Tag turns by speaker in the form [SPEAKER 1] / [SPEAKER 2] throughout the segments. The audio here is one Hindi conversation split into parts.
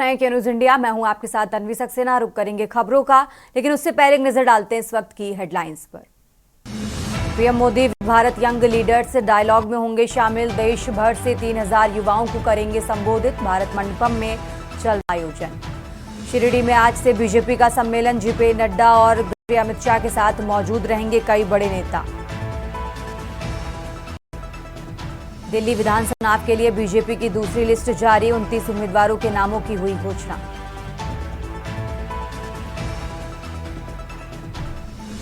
[SPEAKER 1] न्यूज इंडिया, मैं हूं आपके साथ तन्वी सक्सेना। रुक करेंगे खबरों का, लेकिन उससे पहले एक नजर डालते हैं इस वक्त की हेडलाइंस पर। PM Modi Bharat young leaders dialogue में होंगे शामिल। देश भर से 3000 युवाओं को करेंगे संबोधित। भारत मंडपम में चल आयोजन। शिरडी में आज से बीजेपी का सम्मेलन। जेपी नड्डा और गृह अमित शाह के साथ मौजूद रहेंगे कई बड़े नेता। दिल्ली विधानसभा चुनाव के लिए बीजेपी की दूसरी लिस्ट जारी। 29 उम्मीदवारों के नामों की हुई घोषणा।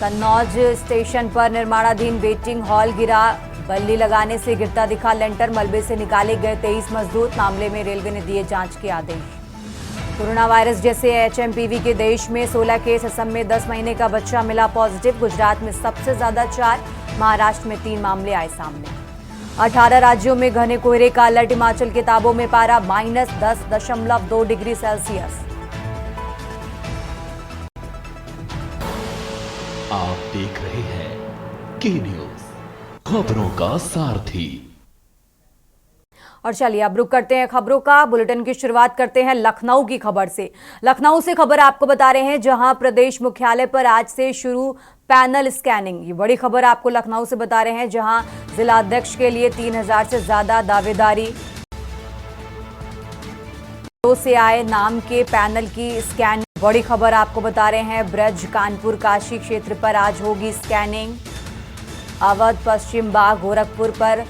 [SPEAKER 1] कन्नौज स्टेशन पर निर्माणाधीन वेटिंग हॉल गिरा। बल्ली लगाने से गिरता दिखा लेंटर। मलबे से निकाले गए 23 मजदूर। मामले में रेलवे ने दिए जांच के आदेश। कोरोना वायरस जैसे एचएमपीवी के देश में 16 केस। असम में 10 महीने का बच्चा मिला पॉजिटिव। गुजरात में सबसे ज्यादा 4, महाराष्ट्र में 3 मामले आए सामने। 18 राज्यों में घने कोहरे का अलर्ट। हिमाचल के ताबों में पारा -10.2 डिग्री सेल्सियस।
[SPEAKER 2] आप देख रहे हैं के न्यूज, खबरों का सारथी।
[SPEAKER 1] और चलिए अब रुक करते हैं खबरों का। बुलेटिन की शुरुआत करते हैं लखनऊ की खबर से। लखनऊ से खबर आपको बता रहे हैं, जहां प्रदेश मुख्यालय पर आज से शुरू पैनल स्कैनिंग। ये बड़ी खबर आपको लखनऊ से बता रहे हैं, जहां जिला अध्यक्ष के लिए 3000 से ज्यादा दावेदारी। से आए नाम के पैनल की स्कैनिंग। बड़ी खबर आपको बता रहे हैं, ब्रज कानपुर काशी क्षेत्र पर आज होगी स्कैनिंग। अवध, पश्चिम बाग, गोरखपुर पर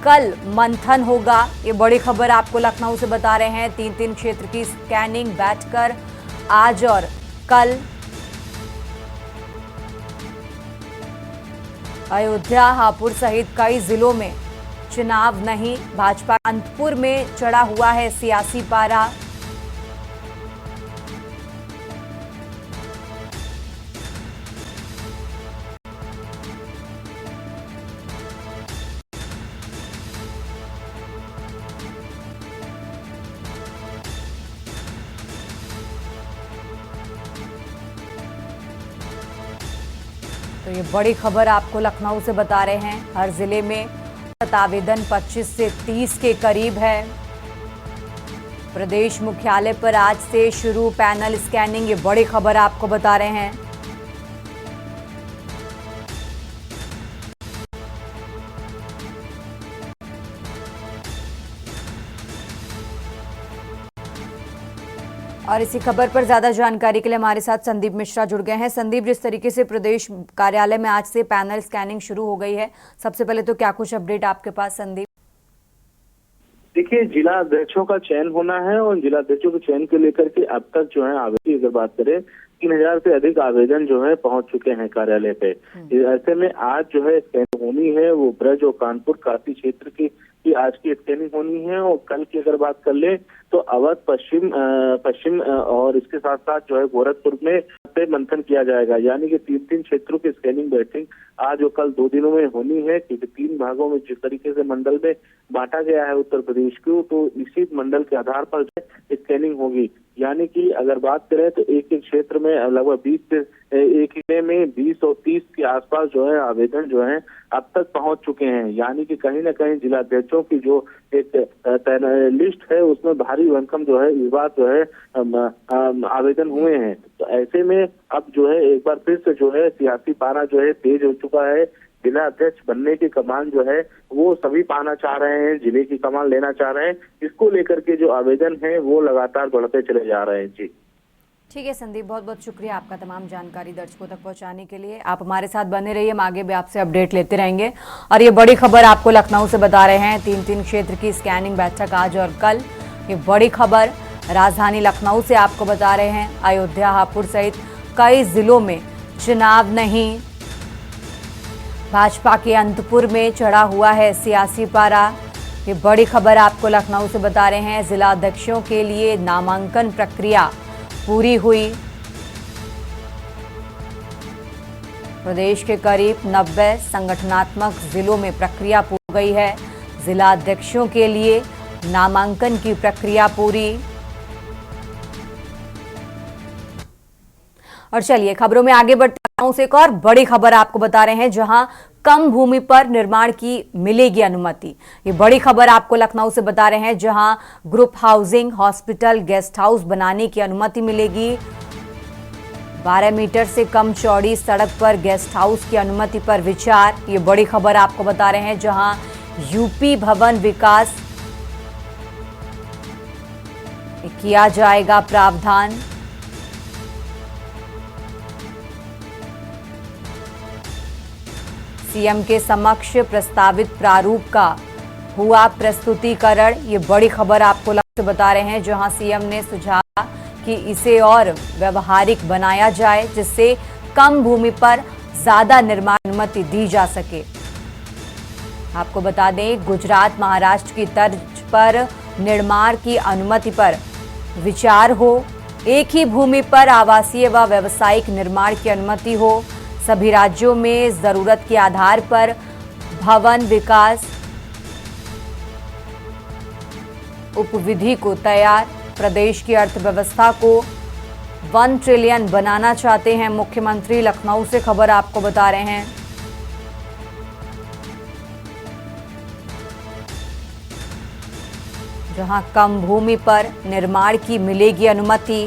[SPEAKER 1] कल मंथन होगा। ये बड़ी खबर आपको लखनऊ से बता रहे हैं। 3 क्षेत्र की स्कैनिंग बैठकर आज और कल। अयोध्या, हापुड़ सहित कई जिलों में चुनाव नहीं। भाजपा अनंतपुर में चढ़ा हुआ है सियासी पारा। तो ये बड़ी खबर आपको लखनऊ से बता रहे हैं। हर जिले में आवेदन 25 से 30 के करीब है। प्रदेश मुख्यालय पर आज से शुरू पैनल स्कैनिंग। ये बड़ी खबर आपको बता रहे हैं। और इसी खबर पर ज्यादा जानकारी के लिए हमारे साथ संदीप मिश्रा जुड़ गए हैं। संदीप, जिस तरीके से प्रदेश कार्यालय में आज से पैनल स्कैनिंग शुरू हो गई है, सबसे पहले तो क्या कुछ अपडेट आपके पास संदीप?
[SPEAKER 3] देखिए, जिला अध्यक्षों का चयन होना है और जिला अध्यक्षों के चयन को लेकर के अब तक जो है आवेदन की अगर बात करें 3000 से अधिक आवेदन जो है पहुंच चुके हैं कार्यालय पे। ऐसे में आज जो है स्कैनिंग होनी है, वो ब्रज और कानपुर काशी क्षेत्र की आज की स्कैनिंग होनी है। और कल की अगर बात कर ले तो अवध, पश्चिम और इसके साथ साथ जो है गोरखपुर में पे मंथन किया जाएगा। यानी कि 3 क्षेत्रों की स्कैनिंग बैठक आज और कल 2 दिनों में होनी है, क्योंकि 3 भागों में जिस तरीके से मंडल में बांटा गया है उत्तर प्रदेश को, तो इसी मंडल के आधार पर स्कैनिंग होगी। यानी कि अगर बात करें तो एक क्षेत्र में लगभग 20 से एक जिले में 20 और 30 के आसपास जो है आवेदन जो है अब तक पहुंच चुके हैं। यानी कि कहीं न कहीं जिला अध्यक्षों की जो एक लिस्ट है उसमें भारी भरकम जो है इस बार जो है आवेदन हुए हैं। तो ऐसे में अब जो है एक बार फिर से जो है सियासी पारा जो है तेज हो चुका है। जिला अध्यक्ष बनने की कमान जो है वो सभी पाना चाह रहे हैं, जिले की कमान लेना चाह रहे हैं। इसको लेकर के जो आवेदन है वो लगातार बढ़ते चले जा रहे हैं। जी
[SPEAKER 1] ठीक है संदीप, बहुत बहुत शुक्रिया आपका तमाम जानकारी दर्शकों तक पहुंचाने के लिए। आप हमारे साथ बने रहिए, हम आगे भी आपसे अपडेट लेते रहेंगे। और ये बड़ी खबर आपको लखनऊ से बता रहे हैं, 3 क्षेत्र की स्कैनिंग बैठक आज और कल। ये बड़ी खबर राजधानी लखनऊ से आपको बता रहे हैं। अयोध्या, हापुड़ सहित कई जिलों में चुनाव नहीं। भाजपा के अनंतपुर में चढ़ा हुआ है सियासी पारा। ये बड़ी खबर आपको लखनऊ से बता रहे हैं। जिला अध्यक्षों के लिए नामांकन प्रक्रिया पूरी हुई। प्रदेश के करीब 90 संगठनात्मक जिलों में प्रक्रिया पूरी गई है। जिला अध्यक्षों के लिए नामांकन की प्रक्रिया पूरी। और चलिए खबरों में आगे बढ़ते हैं। एक और बड़ी खबर आपको बता रहे हैं, जहां कम भूमि पर निर्माण की मिलेगी अनुमति। ये बड़ी खबर आपको लखनऊ से बता रहे हैं, जहां group housing, hospital, guest house बनाने की अनुमति मिलेगी। 12 मीटर से कम चौड़ी सड़क पर गेस्ट हाउस की अनुमति पर विचार। ये बड़ी खबर आपको बता रहे हैं, जहां यूपी भवन विकास किया जाएगा प्रावधान। सीएम के समक्ष प्रस्तावित प्रारूप का हुआ प्रस्तुतिकरण। ये बड़ी खबर आपको से बता रहे हैं, जहां सीएम ने सुझाव कि इसे और व्यवहारिक बनाया जाए, जिससे कम भूमि पर ज्यादा निर्माण अनुमति दी जा सके। आपको बता दें, गुजरात महाराष्ट्र की तर्ज पर निर्माण की अनुमति पर विचार हो। एक ही भूमि पर आवासीय व व्यावसायिक निर्माण की अनुमति हो। सभी राज्यों में जरूरत के आधार पर भवन विकास उपविधि को तैयार। प्रदेश की अर्थव्यवस्था को 1 ट्रिलियन बनाना चाहते हैं मुख्यमंत्री। लखनऊ से खबर आपको बता रहे हैं। जहां कम भूमि पर निर्माण की मिलेगी अनुमति।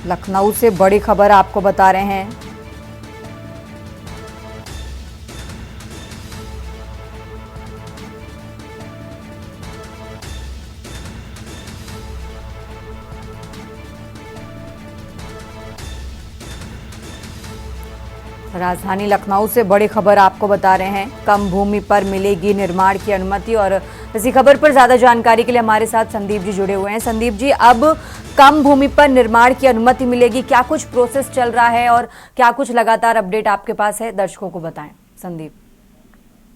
[SPEAKER 1] लखनऊ से बड़ी खबर आपको बता रहे हैं। राजधानी लखनऊ से बड़ी खबर आपको बता रहे हैं, कम भूमि पर मिलेगी निर्माण की अनुमति। और इसी खबर पर ज्यादा जानकारी के लिए हमारे साथ संदीप जी जुड़े हुए हैं। संदीप जी, अब कम भूमि पर निर्माण की अनुमति मिलेगी, क्या कुछ प्रोसेस चल रहा है और क्या कुछ लगातार अपडेट आपके पास है, दर्शकों को बताएं। संदीप,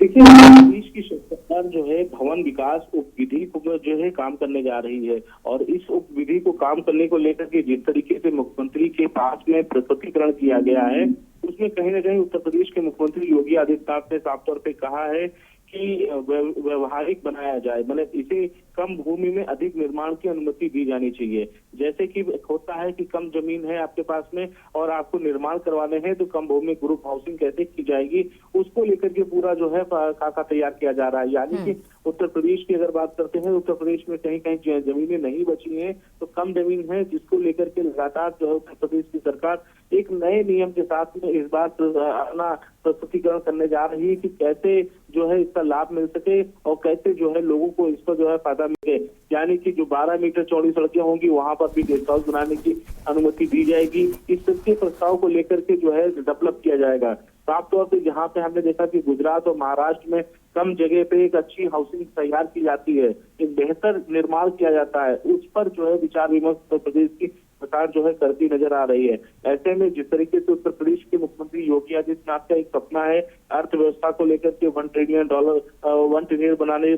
[SPEAKER 3] देखिए, देश की सरकार जो है भवन विकास उपविधि को जो है काम करने जा रही है, और इस उपविधि को काम करने को लेकर के जिस तरीके से मुख्यमंत्री के पास में प्रस्तुतिकरण किया गया है, उसमें कहीं ना कहीं उत्तर प्रदेश के मुख्यमंत्री योगी आदित्यनाथ ने साफ तौर पे कहा है कि व्यवहारिक बनाया जाए, मतलब इसे कम भूमि में अधिक निर्माण की अनुमति दी जानी चाहिए। जैसे कि होता है कि कम जमीन है आपके पास में और आपको निर्माण करवाने हैं, तो कम भूमि में ग्रुप हाउसिंग कैसे की जाएगी, उसको लेकर के पूरा जो है खाका तैयार किया जा रहा है। यानी कि उत्तर प्रदेश की अगर बात करते हैं, उत्तर प्रदेश में कहीं कहीं जमीनें नहीं बची हैं, तो कम जमीन है, जिसको लेकर के लगातार जो है उत्तर प्रदेश की सरकार एक नए नियम के साथ में इस बात अपना प्रस्तुतिकरण करने जा रही है कि कैसे जो है इसका लाभ मिल सके और कैसे जो है लोगों को इस पर जो है फायदा मिले। यानी कि जो 12 मीटर चौड़ी सड़कें होंगी, वहां पर भी गेस्ट हाउस बनाने की अनुमति दी जाएगी। इस सबके प्रस्ताव को लेकर के जो है डेवलप किया जाएगा। साफ तौर पे जहाँ पे हमने देखा कि गुजरात और महाराष्ट्र में कम जगह पे एक अच्छी हाउसिंग तैयार की जाती है, एक बेहतर निर्माण किया जाता है, उस पर जो है विचार विमर्श उत्तर प्रदेश की सरकार जो है करती नजर आ रही है। ऐसे में जिस तरीके से उत्तर प्रदेश के मुख्यमंत्री योगी आदित्यनाथ का एक सपना है अर्थव्यवस्था को लेकर के $1 ट्रिलियन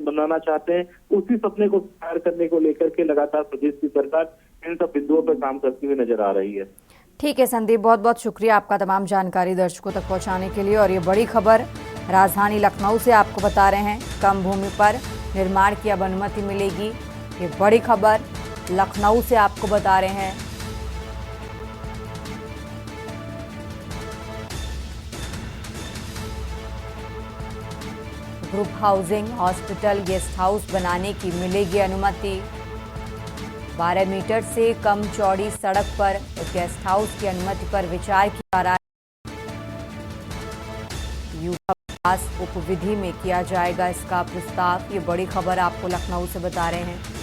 [SPEAKER 3] बनाना चाहते हैं, उसी सपने को साकार करने को लेकर के लगातार प्रदेश की सरकार इन सब बिंदुओं पर काम करती हुई नजर आ रही है।
[SPEAKER 1] ठीक है संदीप, बहुत बहुत शुक्रिया आपका तमाम जानकारी दर्शकों तक पहुंचाने के लिए। और ये बड़ी खबर राजधानी लखनऊ से आपको बता रहे हैं, कम भूमि पर निर्माण की अब अनुमति मिलेगी। ये बड़ी खबर लखनऊ से आपको बता रहे हैं। Group housing, hospital, guest house बनाने की मिलेगी अनुमति। 12 मीटर से कम चौड़ी सड़क पर गेस्ट हाउस की अनुमति पर विचार किया जा रहा है। युवा विकास उपविधि में किया जाएगा इसका प्रस्ताव। ये बड़ी खबर आपको लखनऊ से बता रहे हैं।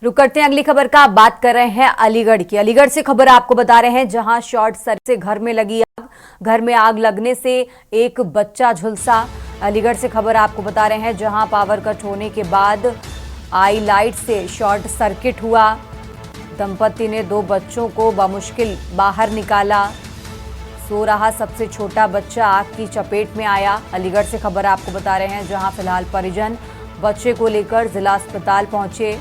[SPEAKER 1] रुक करते हैं अगली खबर का। आप बात कर रहे हैं अलीगढ़ की। अलीगढ़ से खबर आपको बता रहे हैं, जहां शॉर्ट सर्किट से घर में लगी आग। घर में आग लगने से एक बच्चा झुलसा। अलीगढ़ से खबर आपको बता रहे हैं, जहां पावर कट होने के बाद आई लाइट से शॉर्ट सर्किट हुआ। दंपति ने 2 बच्चों को बामुश्किल बाहर निकाला। सो रहा सबसे छोटा बच्चा आग की चपेट में आया। अलीगढ़ से खबर आपको बता रहे हैं, जहां फिलहाल परिजन बच्चे को लेकर जिला अस्पताल पहुंचे।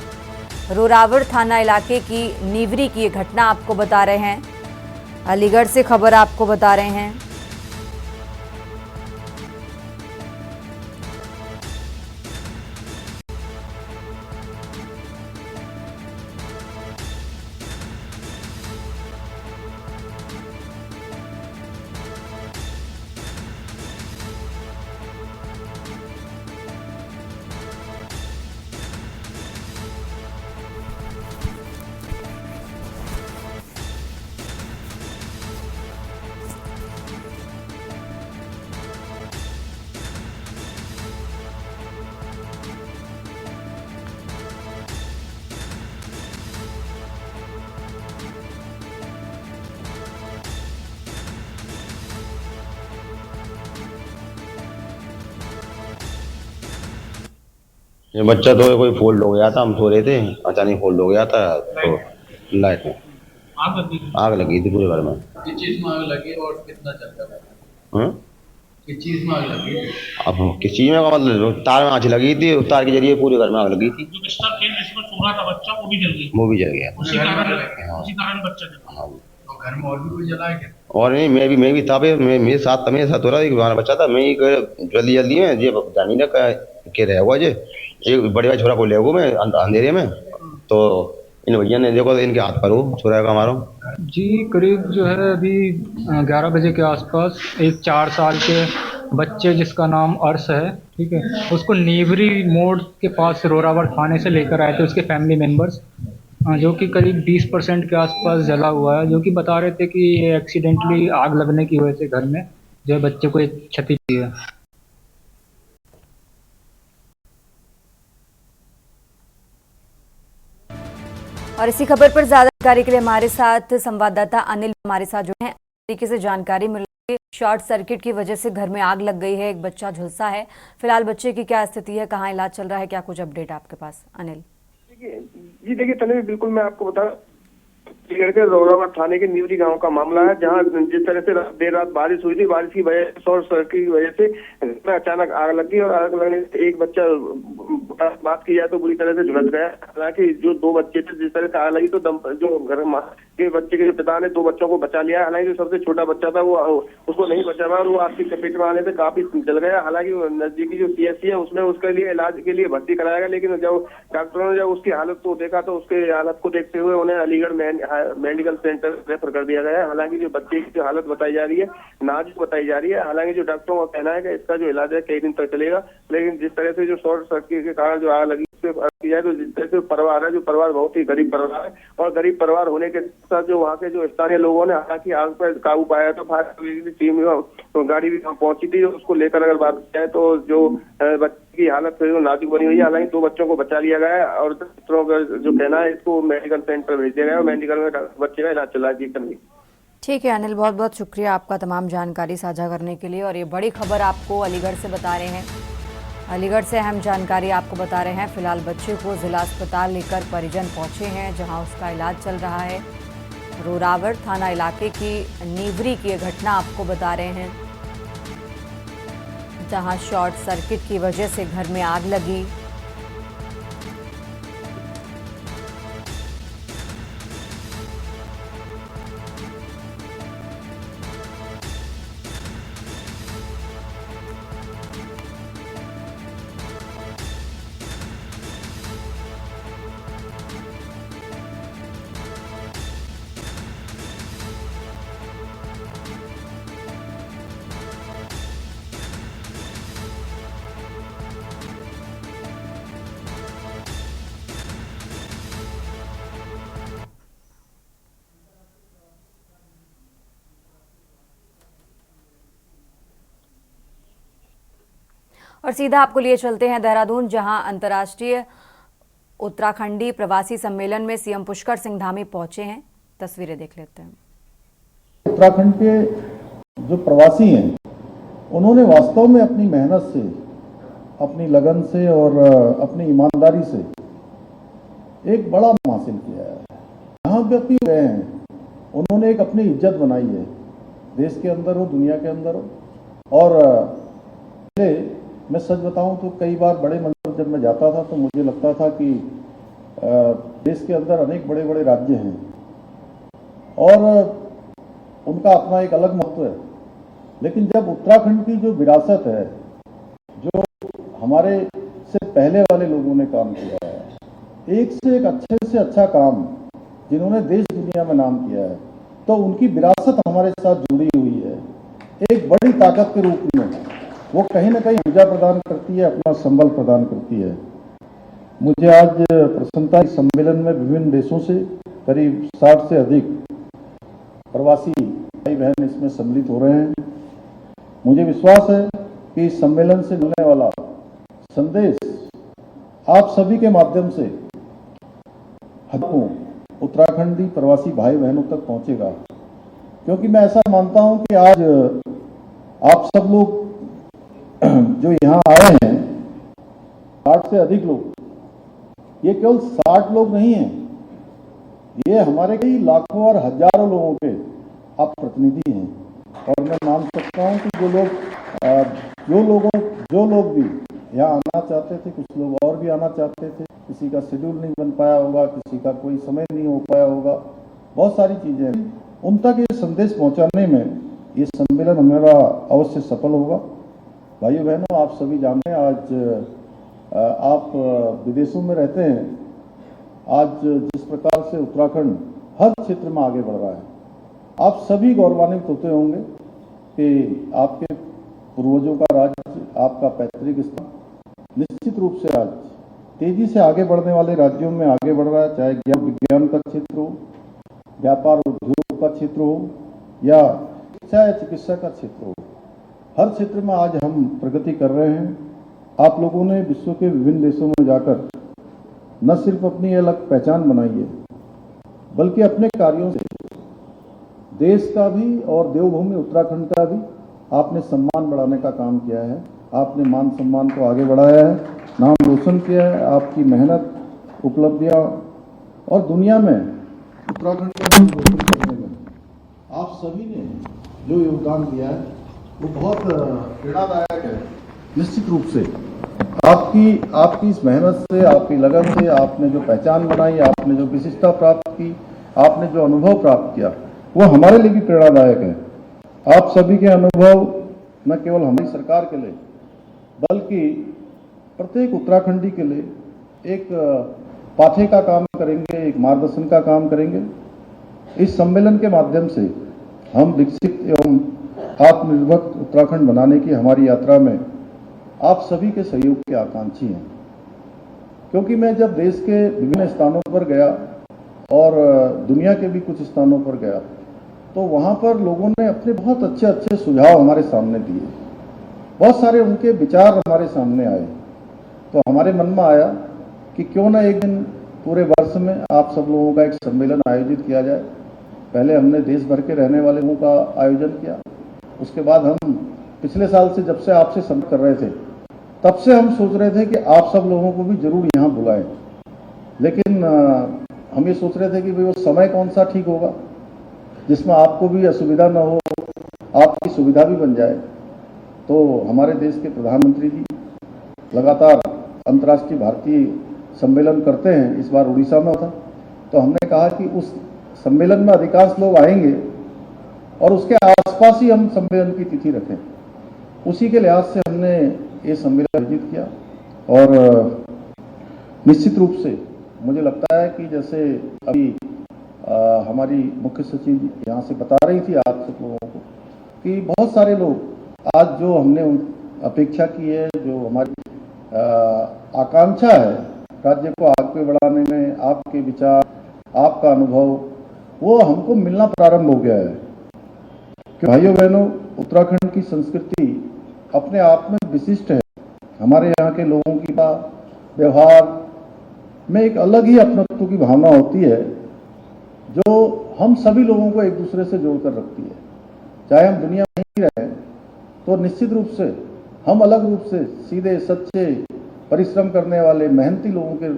[SPEAKER 1] रोरावर थाना इलाके की नीवरी की ये घटना आपको बता रहे हैं। अलीगढ़ से खबर आपको बता रहे हैं।
[SPEAKER 4] ये बच्चा तो कोई फोल्ड हो गया था, हम सो रहे थे, अचानक फोल्ड हो गया था तो लाइट में आग लगी थी पूरे घर में।
[SPEAKER 5] किस चीज में आग लगी और कितना चल रहा था?
[SPEAKER 4] हाँ?
[SPEAKER 5] किस चीज में आग लगी?
[SPEAKER 4] अब किस चीज में का मतलब, तार में आँच लगी थी, उस तार के जरिए पूरे घर में आग लगी थी।
[SPEAKER 6] जो बिस्तर थे जिसमें सो रहा था बच्चा, वो भी जल गई।
[SPEAKER 4] वो भी जल गया।
[SPEAKER 6] उसी कारण बच्चा जल गया।
[SPEAKER 4] हाँ।
[SPEAKER 5] तो घर में और भी कोई जला है क्या?
[SPEAKER 4] और नहीं, मैं भी था, मेरे साथ हो रहा था, हमारा बच्चा था। मैं ही जल्दी जल्दी में ये जानी ना के रह हुआ जे एक बड़े भाई छोरा को ले गो मैं अंधेरे में, तो इन भैया ने देखो इनके हाथ पर हो छोरा का मारो
[SPEAKER 7] जी। करीब जो है अभी 11 बजे के आसपास एक 4 साल के बच्चे जिसका नाम अर्श है, ठीक है, उसको नीवरी मोड़ के पास रोरावर थाने से लेकर आए थे उसके फैमिली मेंबर्स, जो कि करीब 20% के आसपास जला हुआ है। जो कि बता रहे थे कि ये एक्सीडेंटली आग लगने की वजह से घर में जो है बच्चे को एक क्षति हुई है।
[SPEAKER 1] और इसी खबर पर ज्यादा जानकारी के लिए हमारे साथ संवाददाता अनिल हमारे साथ जो है, तरीके से जानकारी मिल रही है। शॉर्ट सर्किट की वजह से घर में आग लग गई है, एक बच्चा झुलसा है। फिलहाल बच्चे की क्या स्थिति है, कहाँ इलाज चल रहा है, क्या कुछ अपडेट आपके पास अनिल?
[SPEAKER 8] देखिए तन्वी, बिल्कुल मैं आपको बता अलीगढ़ के रोरावर थाने के नीवरी गांव का मामला है, जहां जिस तरह से देर रात बारिश हुई थी, बारिश की वजह से शॉर्ट सर्किट की वजह से अचानक आग लगी और आग लगने से एक बच्चा, बात की जाए तो बुरी तरह से झुलस गया। हालांकि जो 2 बच्चे थे, जिस तरह से आग लगी तो जो घर के बच्चे के पिता ने 2 बच्चों को बचा लिया। हालांकि जो सबसे छोटा बच्चा था वो उसको नहीं बचा पाया और वो आग की चपेट में आने से काफी जल गया। हालांकि नजदीकी जो सीएचसी है उसमें उसके लिए इलाज के लिए भर्ती कराया गया, लेकिन जब डॉक्टरों ने जब उसकी हालत को देखा तो उसके हालत को देखते हुए उन्हें अलीगढ़ मेडिकल सेंटर रेफर कर दिया गया है। हालांकि जो बच्चे की जो हालत बताई जा रही है नाजुक बताई जा रही है। हालांकि जो डॉक्टरों का कहना है कि इसका जो इलाज है कई दिन तक चलेगा, लेकिन जिस तरह से जो शॉर्ट सर्किट के कारण जो आग लगी किया तो जिस तरह से परिवार है, जो परिवार बहुत ही गरीब परिवार है और गरीब परिवार होने के साथ जो वहाँ के जो स्थानीय लोगों ने हालांकि आग पर काबू पाया तो फायर टीम तो गाड़ी भी पहुंची थी उसको लेकर। अगर बात की जाए तो जो बच्चे की हालत नाजुक बनी हुई है। हालांकि 2 बच्चों को बचा लिया गया है और डॉक्टरों का जो कहना है इसको मेडिकल सेंटर भेज दिया गया है। मेडिकल में बच्चे का इलाज चला रहा है।
[SPEAKER 1] ठीक है अनिल, बहुत बहुत शुक्रिया आपका तमाम जानकारी साझा करने के लिए। और ये बड़ी खबर आपको अलीगढ़ से बता रहे हैं, अलीगढ़ से अहम जानकारी आपको बता रहे हैं। फिलहाल बच्चे को जिला अस्पताल लेकर परिजन पहुंचे हैं, जहां उसका इलाज चल रहा है। रोरावर थाना इलाके की नीवरी की ये घटना आपको बता रहे हैं, जहां शॉर्ट सर्किट की वजह से घर में आग लगी। और सीधा आपको लिए चलते हैं देहरादून, जहां अंतर्राष्ट्रीय उत्तराखंडी प्रवासी सम्मेलन में सीएम पुष्कर सिंह धामी पहुंचे हैं। तस्वीरें देख लेते हैं।
[SPEAKER 9] उत्तराखंड के जो प्रवासी हैं उन्होंने वास्तव में अपनी मेहनत से, अपनी लगन से और अपनी ईमानदारी से एक बड़ा हासिल किया है। जहाँ व्यक्ति गए हैं उन्होंने एक अपनी इज्जत बनाई है, देश के अंदर हो, दुनिया के अंदर हो। और मैं सच बताऊं तो कई बार बड़े मंदिर जब मैं जाता था तो मुझे लगता था कि देश के अंदर अनेक बड़े बड़े राज्य हैं और उनका अपना एक अलग महत्व है, लेकिन जब उत्तराखंड की जो विरासत है, जो हमारे से पहले वाले लोगों ने काम किया है, एक से एक अच्छे से अच्छा काम जिन्होंने देश दुनिया में नाम किया है, तो उनकी विरासत हमारे साथ जुड़ी हुई है। एक बड़ी ताकत के रूप में वो कहीं ना कहीं ऊर्जा प्रदान करती है, अपना संबल प्रदान करती है। मुझे आज प्रसन्नता इस सम्मेलन में विभिन्न देशों से करीब 60 से अधिक प्रवासी भाई बहन इसमें सम्मिलित हो रहे हैं। मुझे विश्वास है कि इस सम्मेलन से मिलने वाला संदेश आप सभी के माध्यम से हजारों उत्तराखंडी प्रवासी भाई बहनों तक पहुंचेगा, क्योंकि मैं ऐसा मानता हूं कि आज आप सब लोग जो यहाँ आए हैं 60 से अधिक लोग, ये केवल 60 लोग नहीं हैं, ये हमारे कई लाखों और हजारों लोगों के आप प्रतिनिधि हैं। और मैं मान सकता हूं कि जो लोग भी यहाँ आना चाहते थे, कुछ लोग और भी आना चाहते थे, किसी का शेड्यूल नहीं बन पाया होगा, किसी का कोई समय नहीं हो पाया होगा, बहुत सारी चीजें, उन तक ये संदेश पहुंचाने में ये सम्मेलन हमारा अवश्य सफल होगा। भाइयों बहनों, आप सभी जानते हैं आज आप विदेशों में रहते हैं, आज जिस प्रकार से उत्तराखंड हर क्षेत्र में आगे बढ़ रहा है, आप सभी गौरवान्वित होते होंगे कि आपके पूर्वजों का राज्य, आपका पैतृक स्थान निश्चित रूप से आज तेजी से आगे बढ़ने वाले राज्यों में आगे बढ़ रहा है, चाहे ज्ञान विज्ञान का क्षेत्र हो, व्यापार उद्योग का क्षेत्र हो या शिक्षा या चिकित्सा का क्षेत्र हो, हर क्षेत्र में आज हम प्रगति कर रहे हैं। आप लोगों ने विश्व के विभिन्न देशों में जाकर न सिर्फ अपनी अलग पहचान बनाई है, बल्कि अपने कार्यों से देश का भी और देवभूमि उत्तराखंड का भी आपने सम्मान बढ़ाने का काम किया है। आपने मान सम्मान को आगे बढ़ाया है, नाम रोशन किया है। आपकी मेहनत, उपलब्धियां और दुनिया में उत्तराखंड का नाम रोशन करने में आप सभी ने जो योगदान दिया है वो बहुत प्रेरणादायक है। निश्चित रूप से आपकी इस मेहनत से, आपकी लगन से आपने जो पहचान बनाई, आपने जो विशिष्टता प्राप्त की, आपने जो अनुभव प्राप्त किया, वो हमारे लिए भी प्रेरणादायक है। आप सभी के अनुभव न केवल हमारी सरकार के लिए बल्कि प्रत्येक उत्तराखंडी के लिए एक पाथे का काम करेंगे, एक मार्गदर्शन का काम करेंगे। इस सम्मेलन के माध्यम से हम विकसित एवं आत्मनिर्भर उत्तराखंड बनाने की हमारी यात्रा में आप सभी के सहयोग के आकांक्षी हैं, क्योंकि मैं जब देश के विभिन्न स्थानों पर गया और दुनिया के भी कुछ स्थानों पर गया तो वहाँ पर लोगों ने अपने बहुत अच्छे अच्छे सुझाव हमारे सामने दिए, बहुत सारे उनके विचार हमारे सामने आए। तो हमारे मन में आया कि क्यों ना एक दिन पूरे वर्ष में आप सब लोगों का एक सम्मेलन आयोजित किया जाए। पहले हमने देश भर के रहने वाले लोगों का आयोजन किया, उसके बाद हम पिछले साल से जब से आपसे संपर्क कर रहे थे तब से हम सोच रहे थे कि आप सब लोगों को भी जरूर यहाँ बुलाएं, लेकिन हम ये सोच रहे थे कि भाई वो समय कौन सा ठीक होगा जिसमें आपको भी असुविधा न हो, आपकी सुविधा भी बन जाए। तो हमारे देश के प्रधानमंत्री जी लगातार अंतर्राष्ट्रीय भारतीय सम्मेलन करते हैं, इस बार उड़ीसा में था, तो हमने कहा कि उस सम्मेलन में अधिकांश लोग आएंगे और उसके आसपास ही हम सम्मेलन की तिथि रखें। उसी के लिहाज से हमने ये सम्मेलन आयोजित किया और निश्चित रूप से मुझे लगता है कि जैसे अभी हमारी मुख्य सचिव यहाँ से बता रही थी आप सब लोगों को कि बहुत सारे लोग आज जो हमने अपेक्षा की है, जो हमारी आकांक्षा है राज्य को आगे बढ़ाने में, आपके विचार, आपका अनुभव, वो हमको मिलना प्रारंभ हो गया है। भाइयों बहनों, उत्तराखंड की संस्कृति अपने आप में विशिष्ट है। हमारे यहाँ के लोगों की व्यवहार, में एक अलग ही अपनत्व की भावना होती है जो हम सभी लोगों को एक दूसरे से जोड़कर रखती है। चाहे हम दुनिया में ही रहें तो निश्चित रूप से हम अलग रूप से सीधे सच्चे परिश्रम करने वाले मेहनती लोगों के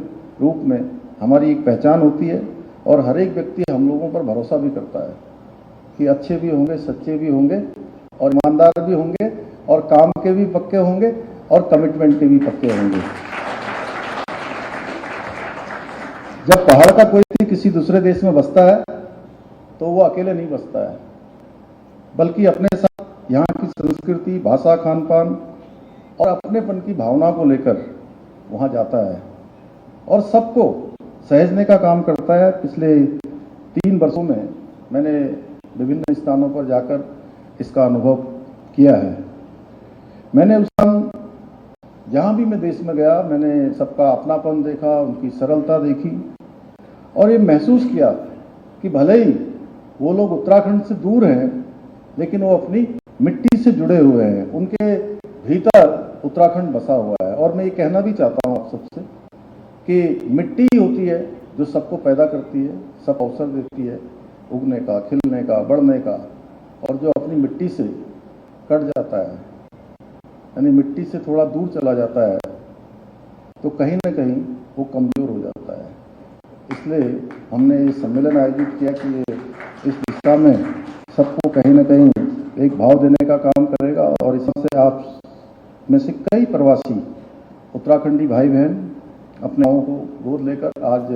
[SPEAKER 9] रूप में हमारी एक पहचान होती है और हर एक व्यक्ति हम लोगों पर भरोसा भी करता है कि अच्छे भी होंगे, सच्चे भी होंगे और ईमानदार भी होंगे और काम के भी पक्के होंगे और कमिटमेंट के भी पक्के होंगे। जब पहाड़ का कोई व्यक्ति किसी दूसरे देश में बसता है तो वो अकेले नहीं बसता है, बल्कि अपने साथ यहाँ की संस्कृति, भाषा, खान पान और अपनेपन की भावना को लेकर वहाँ जाता है और सबको सहेजने का काम करता है। पिछले 3 वर्षों में मैंने विभिन्न स्थानों पर जाकर इसका अनुभव किया है। मैंने उस समय जहाँ भी मैं देश में गया, मैंने सबका अपनापन देखा, उनकी सरलता देखी और ये महसूस किया कि भले ही वो लोग उत्तराखंड से दूर हैं, लेकिन वो अपनी मिट्टी से जुड़े हुए हैं, उनके भीतर उत्तराखंड बसा हुआ है। और मैं ये कहना भी चाहता हूँ आप सबसे कि मिट्टी होती है जो सबको पैदा करती है, सब अवसर देती है उगने का, खिलने का, बढ़ने का, और जो अपनी मिट्टी से कट जाता है, यानी मिट्टी से थोड़ा दूर चला जाता है, तो कहीं ना कहीं वो कमज़ोर हो जाता है। इसलिए हमने ये सम्मेलन आयोजित किया कि ये इस दिशा में सबको कहीं ना कहीं एक भाव देने का काम करेगा और इससे आप में से कई प्रवासी उत्तराखंडी भाई बहन अपने गाँव को गोद लेकर आज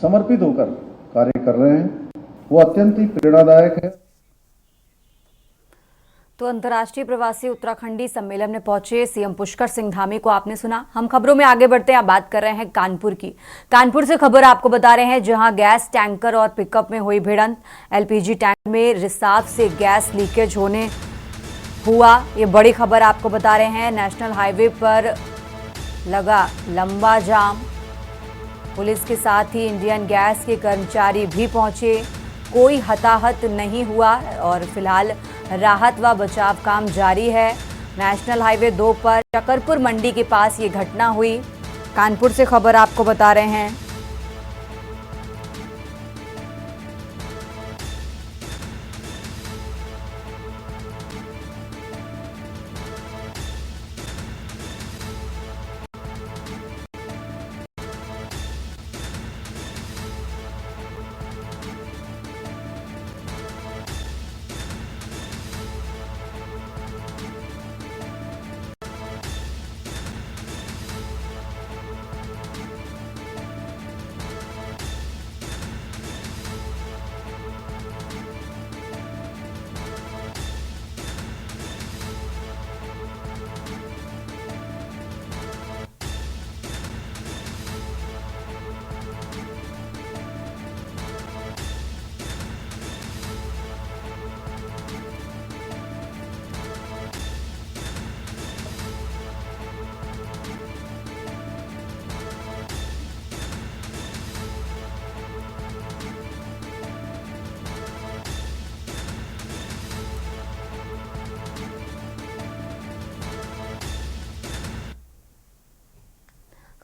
[SPEAKER 9] समर्पित होकर कार्य कर रहे हैं। वो अत्यंत ही प्रेरणादायक है।
[SPEAKER 1] तो अंतर्राष्ट्रीय प्रवासी उत्तराखंडी सम्मेलन में पहुंचे सीएम पुष्कर सिंह धामी को आपने सुना। हम खबरों में आगे बढ़ते हैं, आप बात कर रहे हैं कानपुर की। कानपुर से खबर आपको बता रहे हैं, जहां गैस टैंकर और पिकअप में हुई भिड़ंत। एलपीजी टैंक में रिसाव से गैस लीकेज होने हुआ, ये बड़ी खबर आपको बता रहे हैं। नेशनल हाईवे पर लगा लंबा जाम, पुलिस के साथ ही इंडियन गैस के कर्मचारी भी पहुंचे। कोई हताहत नहीं हुआ और फिलहाल राहत व बचाव काम जारी है। नेशनल हाईवे 2 पर शकरपुर मंडी के पास ये घटना हुई। कानपुर से खबर आपको बता रहे हैं।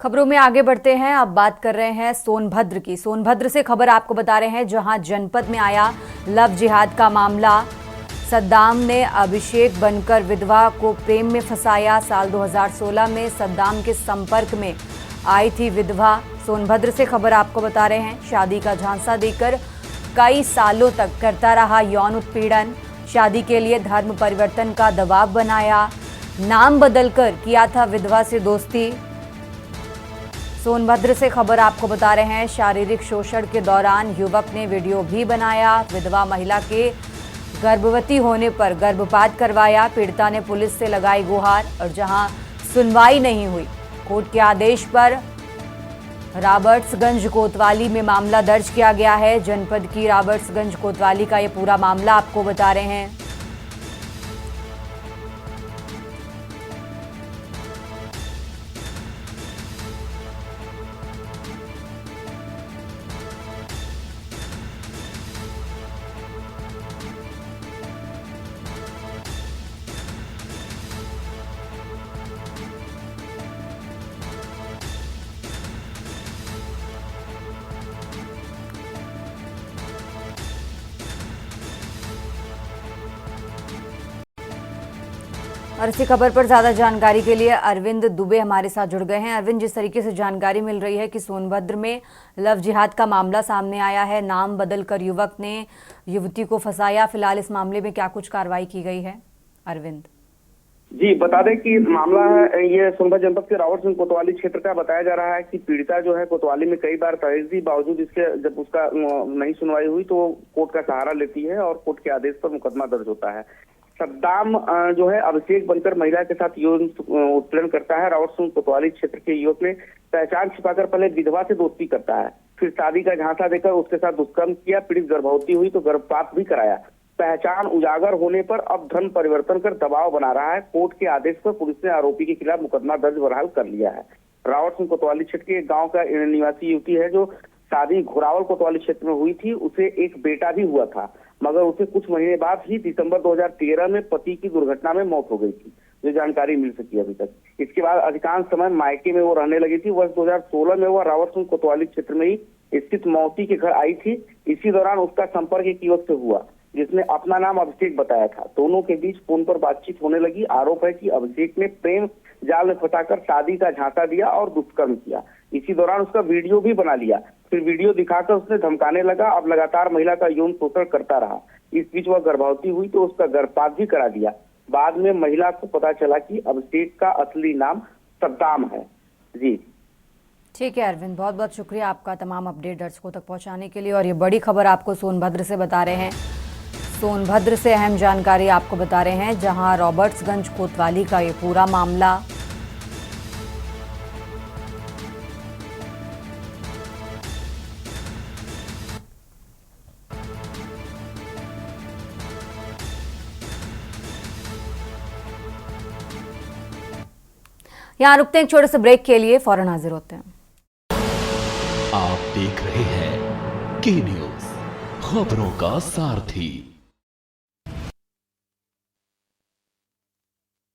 [SPEAKER 1] खबरों में आगे बढ़ते हैं, अब बात कर रहे हैं सोनभद्र की। सोनभद्र से खबर आपको बता रहे हैं, जहां जनपद में आया लव जिहाद का मामला। सद्दाम ने अभिषेक बनकर विधवा को प्रेम में फंसाया। साल 2016 में सद्दाम के संपर्क में आई थी विधवा। सोनभद्र से खबर आपको बता रहे हैं, शादी का झांसा देकर कई सालों तक करता रहा यौन उत्पीड़न। शादी के लिए धर्म परिवर्तन का दबाव बनाया, नाम बदलकर किया था विधवा से दोस्ती। सोनभद्र से खबर आपको बता रहे हैं, शारीरिक शोषण के दौरान युवक ने वीडियो भी बनाया। विधवा महिला के गर्भवती होने पर गर्भपात करवाया। पीड़िता ने पुलिस से लगाई गुहार और जहां सुनवाई नहीं हुई, कोर्ट के आदेश पर रॉबर्ट्सगंज कोतवाली में मामला दर्ज किया गया है। जनपद की रॉबर्ट्सगंज कोतवाली का ये पूरा मामला आपको बता रहे हैं। और इसी खबर पर ज्यादा जानकारी के लिए अरविंद दुबे हमारे साथ जुड़ गए हैं। अरविंद, जिस तरीके से जानकारी मिल रही है कि सोनभद्र में लव जिहाद का मामला सामने आया है, नाम बदलकर युवक ने युवती को फंसाया, फिलहाल इस मामले में क्या कुछ कार्रवाई की गई है? अरविंद
[SPEAKER 8] जी, बता दें कि मामला है ये सोनभद्र जनपद के रावत सिंह कोतवाली क्षेत्र का। बताया जा रहा है कि पीड़िता जो है कोतवाली में कई बार तहरीर दी, बावजूद इसके जब उसका नहीं सुनवाई हुई तो कोर्ट का सहारा लेती है और कोर्ट के आदेश पर मुकदमा दर्ज होता है। सद्दाम जो है अभिषेक बनकर महिला के साथ यौन उत्पीड़न करता है। रावत सिंह कोतवाली क्षेत्र के युवक ने पहचान छिपाकर पहले विधवा से दोस्ती करता है, फिर शादी का झांसा देकर उसके साथ दुष्कर्म किया। पीड़ित गर्भवती हुई तो गर्भपात भी कराया। पहचान उजागर होने पर अब धर्म परिवर्तन कर दबाव बना रहा है। कोर्ट के आदेश पर पुलिस ने आरोपी के खिलाफ मुकदमा दर्ज बहाल कर लिया है। रावत सिंह कोतवाली क्षेत्र के एक गांव का निवासी युवती है जो शादी घोरावल कोतवाली क्षेत्र में हुई थी। उसे एक बेटा भी हुआ था, मगर उसे कुछ महीने बाद ही दिसंबर 2013 में पति की दुर्घटना में मौत हो गई थी, जो जानकारी मिल सकी अभी तक। इसके बाद अधिकांश समय मायके में वो रहने लगी थी। वर्ष 2016 में वो रावत सिंह कोतवाली क्षेत्र में ही स्थित मौसी के घर आई थी। इसी दौरान उसका संपर्क एक युवक से हुआ जिसने अपना नाम अभिषेक बताया था। दोनों के बीच फोन पर बातचीत होने लगी। आरोप है कि अभिषेक ने प्रेम जाल में फंसाकर शादी का झांसा दिया और दुष्कर्म किया। इसी दौरान उसका वीडियो भी बना लिया, फिर वीडियो दिखाकर उसने धमकाने लगा। अब लगातार महिला का यौन शोषण करता रहा। इस बीच वह गर्भवती हुई तो उसका गर्भपात भी करा दिया। बाद में महिला को पता चला कि अभिषेक का असली नाम सद्दाम है। जी
[SPEAKER 1] ठीक है अरविंद, बहुत बहुत शुक्रिया आपका तमाम अपडेट दर्शकों तक पहुंचाने के लिए। और ये बड़ी खबर आपको सोनभद्र से बता रहे हैं। सोनभद्र से अहम जानकारी आपको बता रहे हैं, जहां रॉबर्ट्सगंज कोतवाली का ये पूरा मामला यहां रुकते हैं एक छोटे से ब्रेक के लिए, फौरन हाजिर होते हैं।
[SPEAKER 2] आप देख रहे हैं के न्यूज, खबरों का सारथी।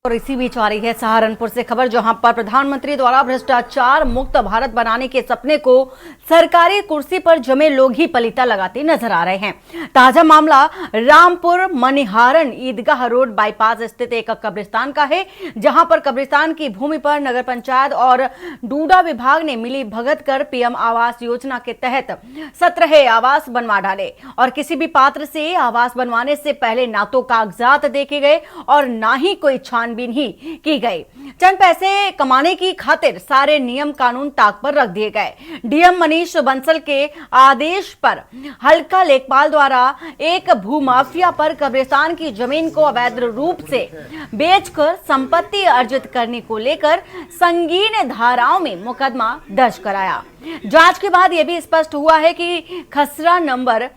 [SPEAKER 10] और इसी बीच आ रही है सहारनपुर से खबर, जहां पर प्रधानमंत्री द्वारा भ्रष्टाचार मुक्त भारत बनाने के सपने को सरकारी कुर्सी पर जमे लोग ही पलीता लगाते नजर आ रहे हैं। ताजा मामला रामपुर मनिहारन ईदगाह रोड बाईपास स्थित एक कब्रिस्तान का है, जहां पर कब्रिस्तान की भूमि पर नगर पंचायत और डूडा विभाग ने मिली भगत कर पीएम आवास योजना के तहत 17 आवास बनवा डाले। और किसी भी पात्र से आवास बनवाने से पहले ना तो कागजात देखे गए और ना ही कोई छानबीन ही की गई। चंद पैसे कमाने की खातिर सारे नियम कानून ताक पर रख दिए गए। डीएम मनीष बंसल के आदेश पर हल्का लेखपाल द्वारा एक भूमाफिया पर कब्रिस्तान की जमीन को अवैध रूप से बेचकर संपत्ति अर्जित करने को लेकर संगीन धाराओं में मुकदमा दर्ज कराया। जांच के बाद यह भी स्पष्ट हुआ है कि खसरा नंबर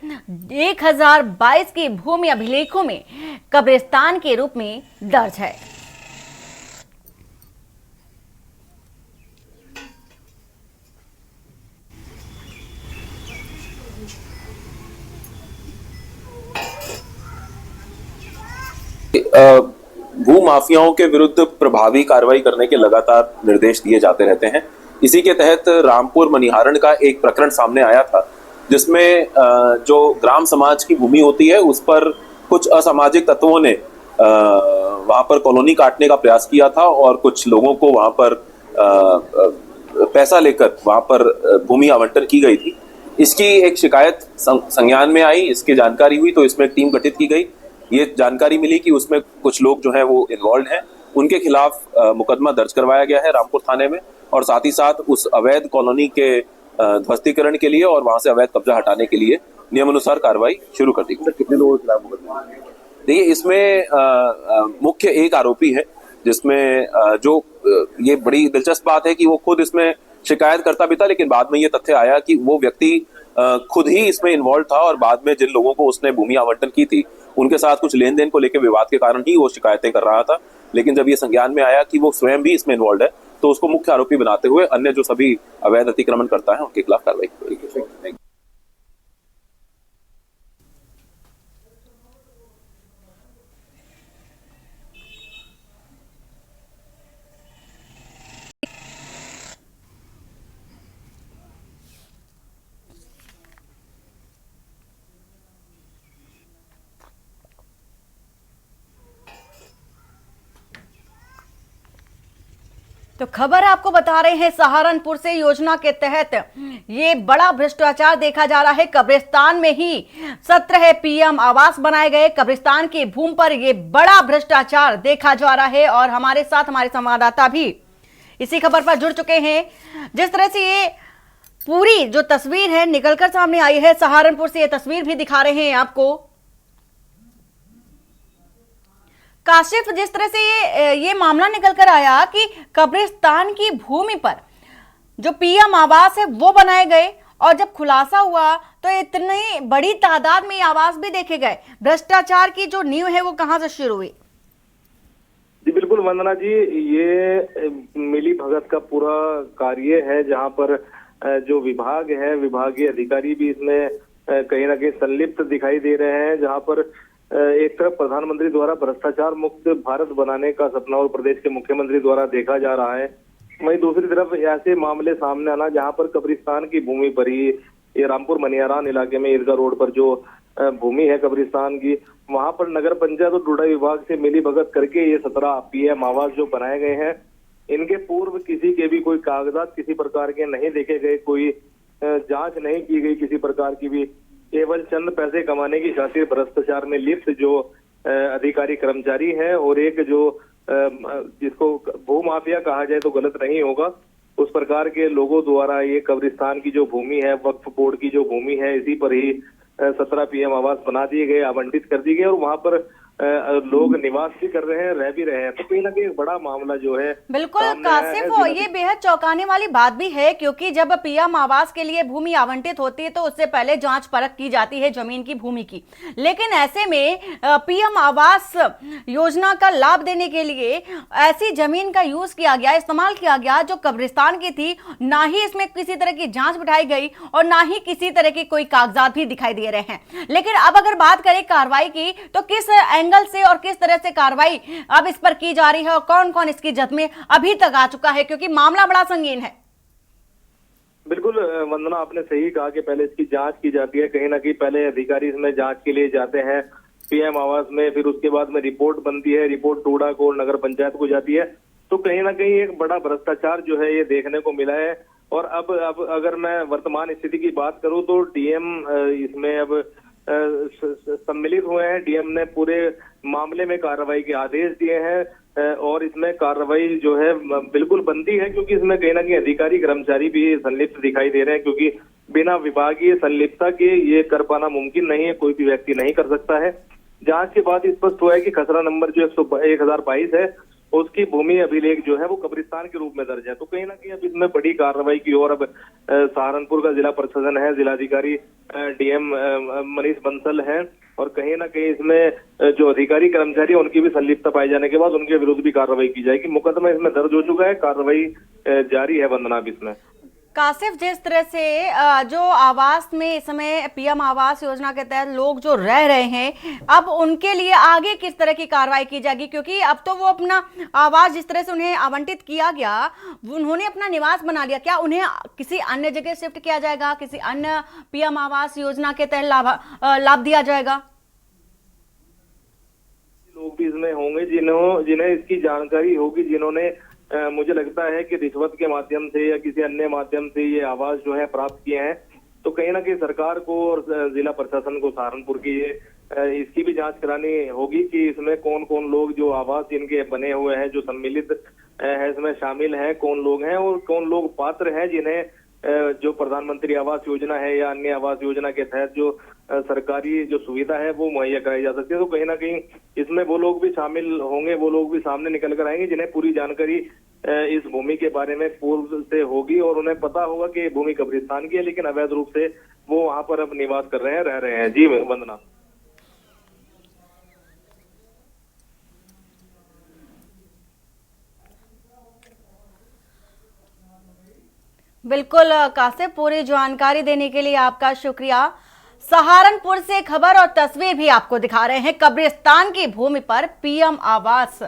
[SPEAKER 10] 1022 की भूमि अभिलेखों में कब्रिस्तान के रूप में दर्ज है।
[SPEAKER 11] भू माफियाओं के विरुद्ध प्रभावी कार्रवाई करने के लगातार निर्देश दिए जाते रहते हैं। इसी के तहत रामपुर मनिहारन का एक प्रकरण सामने आया था, जिसमें जो ग्राम समाज की भूमि होती है उस पर कुछ असामाजिक तत्वों ने वहां पर कॉलोनी काटने का प्रयास किया था और कुछ लोगों को वहां पर पैसा लेकर वहां पर भूमि आवंटन की गई थी। इसकी एक शिकायत संज्ञान में आई, इसकी जानकारी हुई तो इसमें एक टीम गठित की गई। ये जानकारी मिली कि उसमें कुछ लोग जो हैं वो इन्वॉल्व हैं, उनके खिलाफ मुकदमा दर्ज करवाया गया है रामपुर थाने में। और साथ ही साथ उस अवैध कॉलोनी के ध्वस्तीकरण के लिए और वहां से अवैध कब्जा हटाने के लिए नियमानुसार कार्रवाई शुरू कर दी गई। कितने लोगों के खिलाफ मुकदमा? देखिए, इसमें मुख्य एक आरोपी है, जिसमें जो ये बड़ी दिलचस्प बात है कि वो खुद इसमें शिकायत करता भी था, लेकिन बाद में ये तथ्य आया कि वो व्यक्ति खुद ही इसमें इन्वॉल्व था और बाद में जिन लोगों को उसने भूमि आवंटन की थी उनके साथ कुछ लेन देन को लेकर विवाद के कारण ही वो शिकायतें कर रहा था। लेकिन जब ये संज्ञान में आया कि वो स्वयं भी इसमें इन्वॉल्व है तो उसको मुख्य आरोपी बनाते हुए अन्य जो सभी अवैध अतिक्रमण करता है उनके खिलाफ कार्रवाई की।
[SPEAKER 10] तो खबर आपको बता रहे हैं सहारनपुर से। योजना के तहत ये बड़ा भ्रष्टाचार देखा जा रहा है। कब्रिस्तान में ही 17 पीएम आवास बनाए गए। कब्रिस्तान की भूमि पर ये बड़ा भ्रष्टाचार देखा जा रहा है और हमारे साथ हमारे संवाददाता भी इसी खबर पर जुड़ चुके हैं। जिस तरह से ये पूरी जो तस्वीर है निकलकर सामने आई है सहारनपुर से, ये तस्वीर भी दिखा रहे हैं आपको। काशिफ, जिस तरह से ये मामला निकल कर आया कि कब्रिस्तान की भूमि पर जो पीएम आवास है वो बनाए गए और जब खुलासा हुआ तो इतनी बड़ी तादाद में आवास भी देखे गए। भ्रष्टाचार की जो नींव है वो कहां से शुरू हुई?
[SPEAKER 3] जी बिल्कुल वंदना जी, ये मिली भगत का पूरा कार्य है जहां पर जो विभाग है, विभागीय अधिकारी भी इसमें कहीं ना कहीं संलिप्त दिखाई दे रहे हैं। जहां पर एक तरफ प्रधानमंत्री द्वारा भ्रष्टाचार मुक्त भारत बनाने का सपना और प्रदेश के मुख्यमंत्री द्वारा देखा जा रहा है, वहीं दूसरी तरफ ऐसे मामले सामने आना जहां पर कब्रिस्तान की भूमि पर ही, ये रामपुर मनियारान इलाके में ईदगाह रोड पर जो भूमि है कब्रिस्तान की, वहां पर नगर पंचायत और डोडा विभाग से मिली भगत करके ये 17 पीएम आवास जो बनाए गए हैं, इनके पूर्व किसी के भी कोई कागजात किसी प्रकार के नहीं देखे गए, कोई जांच नहीं की गई किसी प्रकार की भी। केवल चंद पैसे कमाने की खातिर भ्रष्टाचार में लिप्त जो अधिकारी कर्मचारी हैं और एक जो जिसको भूमाफिया कहा जाए तो गलत नहीं होगा, उस प्रकार के लोगों द्वारा ये कब्रिस्तान की जो भूमि है, वक्फ बोर्ड की जो भूमि है, इसी पर ही 17 पीएम आवास बना दिए गए, आवंटित कर दिए गए और वहां पर लोग निवास भी कर रहे हैं, रह भी रहे हैं। तो कहीं ना कहीं बड़ा मामला जो है
[SPEAKER 10] बिल्कुल कासिफ, ये बेहद चौंकाने वाली बात भी है क्योंकि जब पीएम आवास के लिए भूमि आवंटित होती है तो उससे पहले जांच परख की जाती है जमीन की, भूमि की। लेकिन ऐसे में पीएम आवास योजना का लाभ देने के लिए ऐसी जमीन का यूज किया गया, इस्तेमाल किया गया जो कब्रिस्तान की थी। ना ही इसमें किसी तरह की जांच बिठाई गई और ना ही किसी तरह के कोई कागजात भी दिखाई दे रहे हैं। लेकिन अब अगर बात करें कार्रवाई की तो किस एंगल से और किस तरह से कार्रवाई अब इस पर की जा रही है और कौन कौन इसकी जद में अभी तक आ चुका है, क्योंकि मामला बड़ा संगीन है।
[SPEAKER 3] बिल्कुल वंदना, आपने सही कहा कि पहले इसकी जांच की जाती है। कहीं ना कहीं पहले अधिकारी इसमें जांच के लिए जाते हैं पीएम आवास में, फिर उसके बाद में रिपोर्ट बनती है, रिपोर्ट टोडा को नगर पंचायत को जाती है। तो कहीं ना कहीं एक बड़ा भ्रष्टाचार जो है ये देखने को मिला है। और अब अगर मैं वर्तमान स्थिति की बात करूं तो डीएम इसमें अब सम्मिलित हुए हैं। डीएम ने पूरे मामले में कार्रवाई के आदेश दिए हैं और इसमें कार्रवाई जो है बिल्कुल बनती है क्योंकि इसमें कहीं ना कहीं अधिकारी कर्मचारी भी संलिप्त दिखाई दे रहे हैं, क्योंकि बिना विभागीय संलिप्तता के ये कर पाना मुमकिन नहीं है, कोई भी व्यक्ति नहीं कर सकता है। जांच के बाद स्पष्ट हुआ है कि खसरा नंबर जो 1022 है उसकी भूमि अभिलेख जो है वो कब्रिस्तान के रूप में दर्ज है। तो कहीं ना कहीं अब इसमें बड़ी कार्रवाई की और अब सहारनपुर का जिला प्रशासन है, जिलाधिकारी डीएम मनीष बंसल है और कहीं ना कहीं इसमें जो अधिकारी कर्मचारी है उनकी भी संलिप्तता पाए जाने के बाद उनके विरुद्ध भी कार्रवाई की जाएगी। मुकदमा इसमें दर्ज हो चुका है, कार्रवाई जारी है वंदना इसमें।
[SPEAKER 10] कासिफ, जिस तरह से जो आवास में इस समय पीएम आवास योजना के तहत लोग जो रह रहे हैं, अब उनके लिए आगे किस तरह की कार्रवाई की जाएगी? क्योंकि अब तो वो अपना आवास जिस तरह से उन्हें आवंटित किया गया, उन्होंने अपना निवास बना लिया, क्या उन्हें किसी अन्य जगह शिफ्ट किया जाएगा, किसी अन्य पीएम आवास योजना के तहत लाभ दिया जाएगा?
[SPEAKER 3] लोग भी इसमें होंगे जिन्हें इसकी जानकारी होगी, जिन्होंने मुझे लगता है कि रिश्वत के माध्यम से या किसी अन्य माध्यम से ये आवास जो है प्राप्त किए हैं। तो कहीं ना कहीं सरकार को और जिला प्रशासन को सहारनपुर की इसकी भी जांच करानी होगी कि इसमें कौन कौन लोग जो आवास जिनके बने हुए हैं, जो सम्मिलित है, इसमें शामिल हैं, कौन लोग हैं और कौन लोग पात्र हैं जिन्हें जो प्रधानमंत्री आवास योजना है या अन्य आवास योजना के तहत जो सरकारी जो सुविधा है वो मुहैया कराई जा सकती है। तो कहीं ना कहीं इसमें वो लोग भी शामिल होंगे, वो लोग भी सामने निकल कर आएंगे जिन्हें पूरी जानकारी इस भूमि के बारे में पूर्व से होगी और उन्हें पता होगा कि भूमि कब्रिस्तान की है, लेकिन अवैध रूप से वो वहां पर अब निवास कर रहे हैं, रह रहे हैं। जी वंदना।
[SPEAKER 10] बिल्कुल कासिफ, पूरी जानकारी देने के लिए आपका शुक्रिया। सहारनपुर से खबर और तस्वीर भी आपको दिखा रहे हैं। कब्रिस्तान की भूमि पर पीएम आवास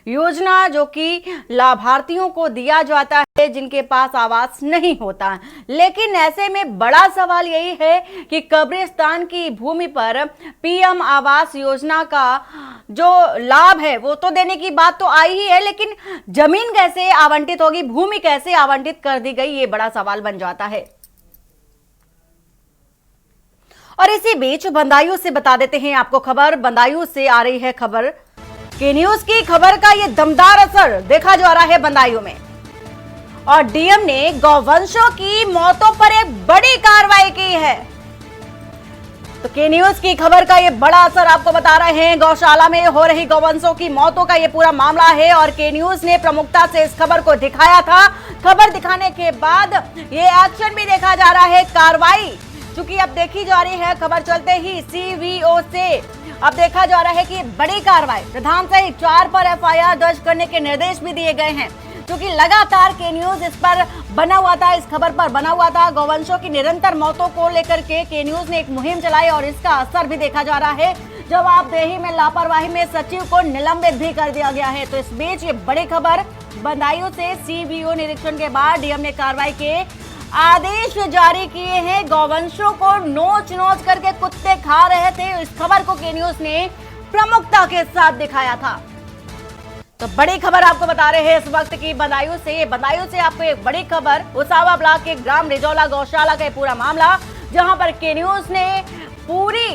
[SPEAKER 10] योजना जो कि लाभार्थियों को दिया जाता है जिनके पास आवास नहीं होता, लेकिन ऐसे में बड़ा सवाल यही है कि कब्रिस्तान की भूमि पर पीएम आवास योजना का जो लाभ है वो तो देने की बात तो आई ही है, लेकिन जमीन कैसे आवंटित होगी, भूमि कैसे आवंटित कर दी गई, ये बड़ा सवाल बन जाता है। और इसी बीच बदायूं से बता देते हैं आपको खबर। बदायूं से आ रही है खबर, के न्यूज की खबर का ये दमदार असर देखा जा रहा है बदायूं में। और डीएम ने गौवंशों की मौतों पर एक बड़ी कार्रवाई की है। तो के न्यूज की खबर का ये बड़ा असर आपको बता रहे हैं। गौशाला में हो रही गौवंशों की मौतों का ये पूरा मामला है और के न्यूज ने प्रमुखता से इस खबर को दिखाया था। खबर दिखाने के बाद ये एक्शन भी देखा जा रहा है, कार्रवाई चूंकि अब देखी जा रही है। खबर चलते ही सीवीओ से अब देखा जा रहा है कि बड़ी कार्रवाई, प्रधान सहित 4 पर एफआईआर दर्ज करने के निर्देश भी दिए गए हैं, क्योंकि लगातार के न्यूज इस पर बना हुआ था, इस खबर पर बना हुआ था। गौवंशों की निरंतर मौतों को लेकर के न्यूज ने एक मुहिम चलाई और इसका असर भी देखा जा रहा है। जवाबदेही में लापरवाही में सचिव को निलंबित भी कर दिया गया है। तो इस बीच ये बड़ी खबर बदायूं से सीवीओ निरीक्षण के बाद डीएम ने कार्रवाई के आदेश जारी किए हैं। गौवंशों को नोच नोच करके कुत्ते खा रहे थे, इस खबर को के न्यूज ने प्रमुखता के साथ दिखाया था। तो बड़ी खबर आपको बता रहे हैं इस वक्त की बदायूं से आपको एक बड़ी खबर, उसावा ब्लॉक के ग्राम रिजौला गौशाला का पूरा मामला, जहां पर के न्यूज ने पूरी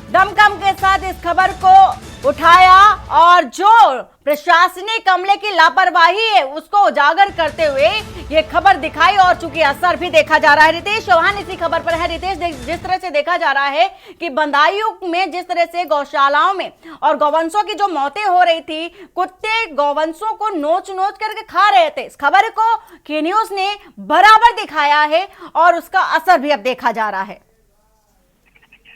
[SPEAKER 10] दमखम के साथ इस खबर को उठाया और जो प्रशासनिक अमले की लापरवाही है उसको उजागर करते हुए ये खबर दिखाई और चूंकि असर भी देखा जा रहा है। रितेश चौहान इसी खबर पर है। रितेश, जिस तरह से देखा जा रहा है कि बदायूं में जिस तरह से गौशालाओं में और गौवंशों की जो मौतें हो रही थी, कुत्ते गौवंशों को नोच नोच करके खा रहे थे, इस खबर को के न्यूज ने बराबर दिखाया है और उसका असर भी अब देखा जा रहा है।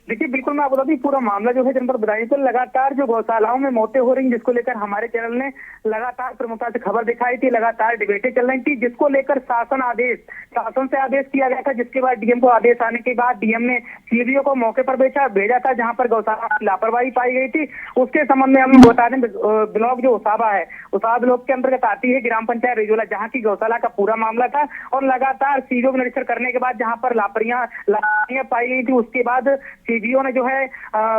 [SPEAKER 8] देखिए, बिल्कुल मैं आपको बता दूं, पूरा मामला जो है जनपद बदायूं को लगातार जो गौशालाओं में मौतें हो रही हैं, जिसको लेकर हमारे चैनल ने लगातार प्रमुखता से खबर दिखाई थी, लगातार डिबेटें चल रही थी, जिसको लेकर शासन से आदेश किया गया था, जिसके बाद डीएम को आदेश आने के बाद डीएम ने सीवीओ को मौके पर भेजा था, जहां पर गौशाला की लापरवाही पाई गई थी। उसके संबंध में हम बता दें, ब्लॉक जो उसावा है, उसावा ब्लॉक के अंतर्गत आती है ग्राम पंचायत रिजौला, जहाँ की गौशाला का पूरा मामला था और लगातार सीवीओ निरीक्षण करने के बाद जहाँ पर लापरवाहियां पाई गई थी, उसके बाद सीवीओ ने जो है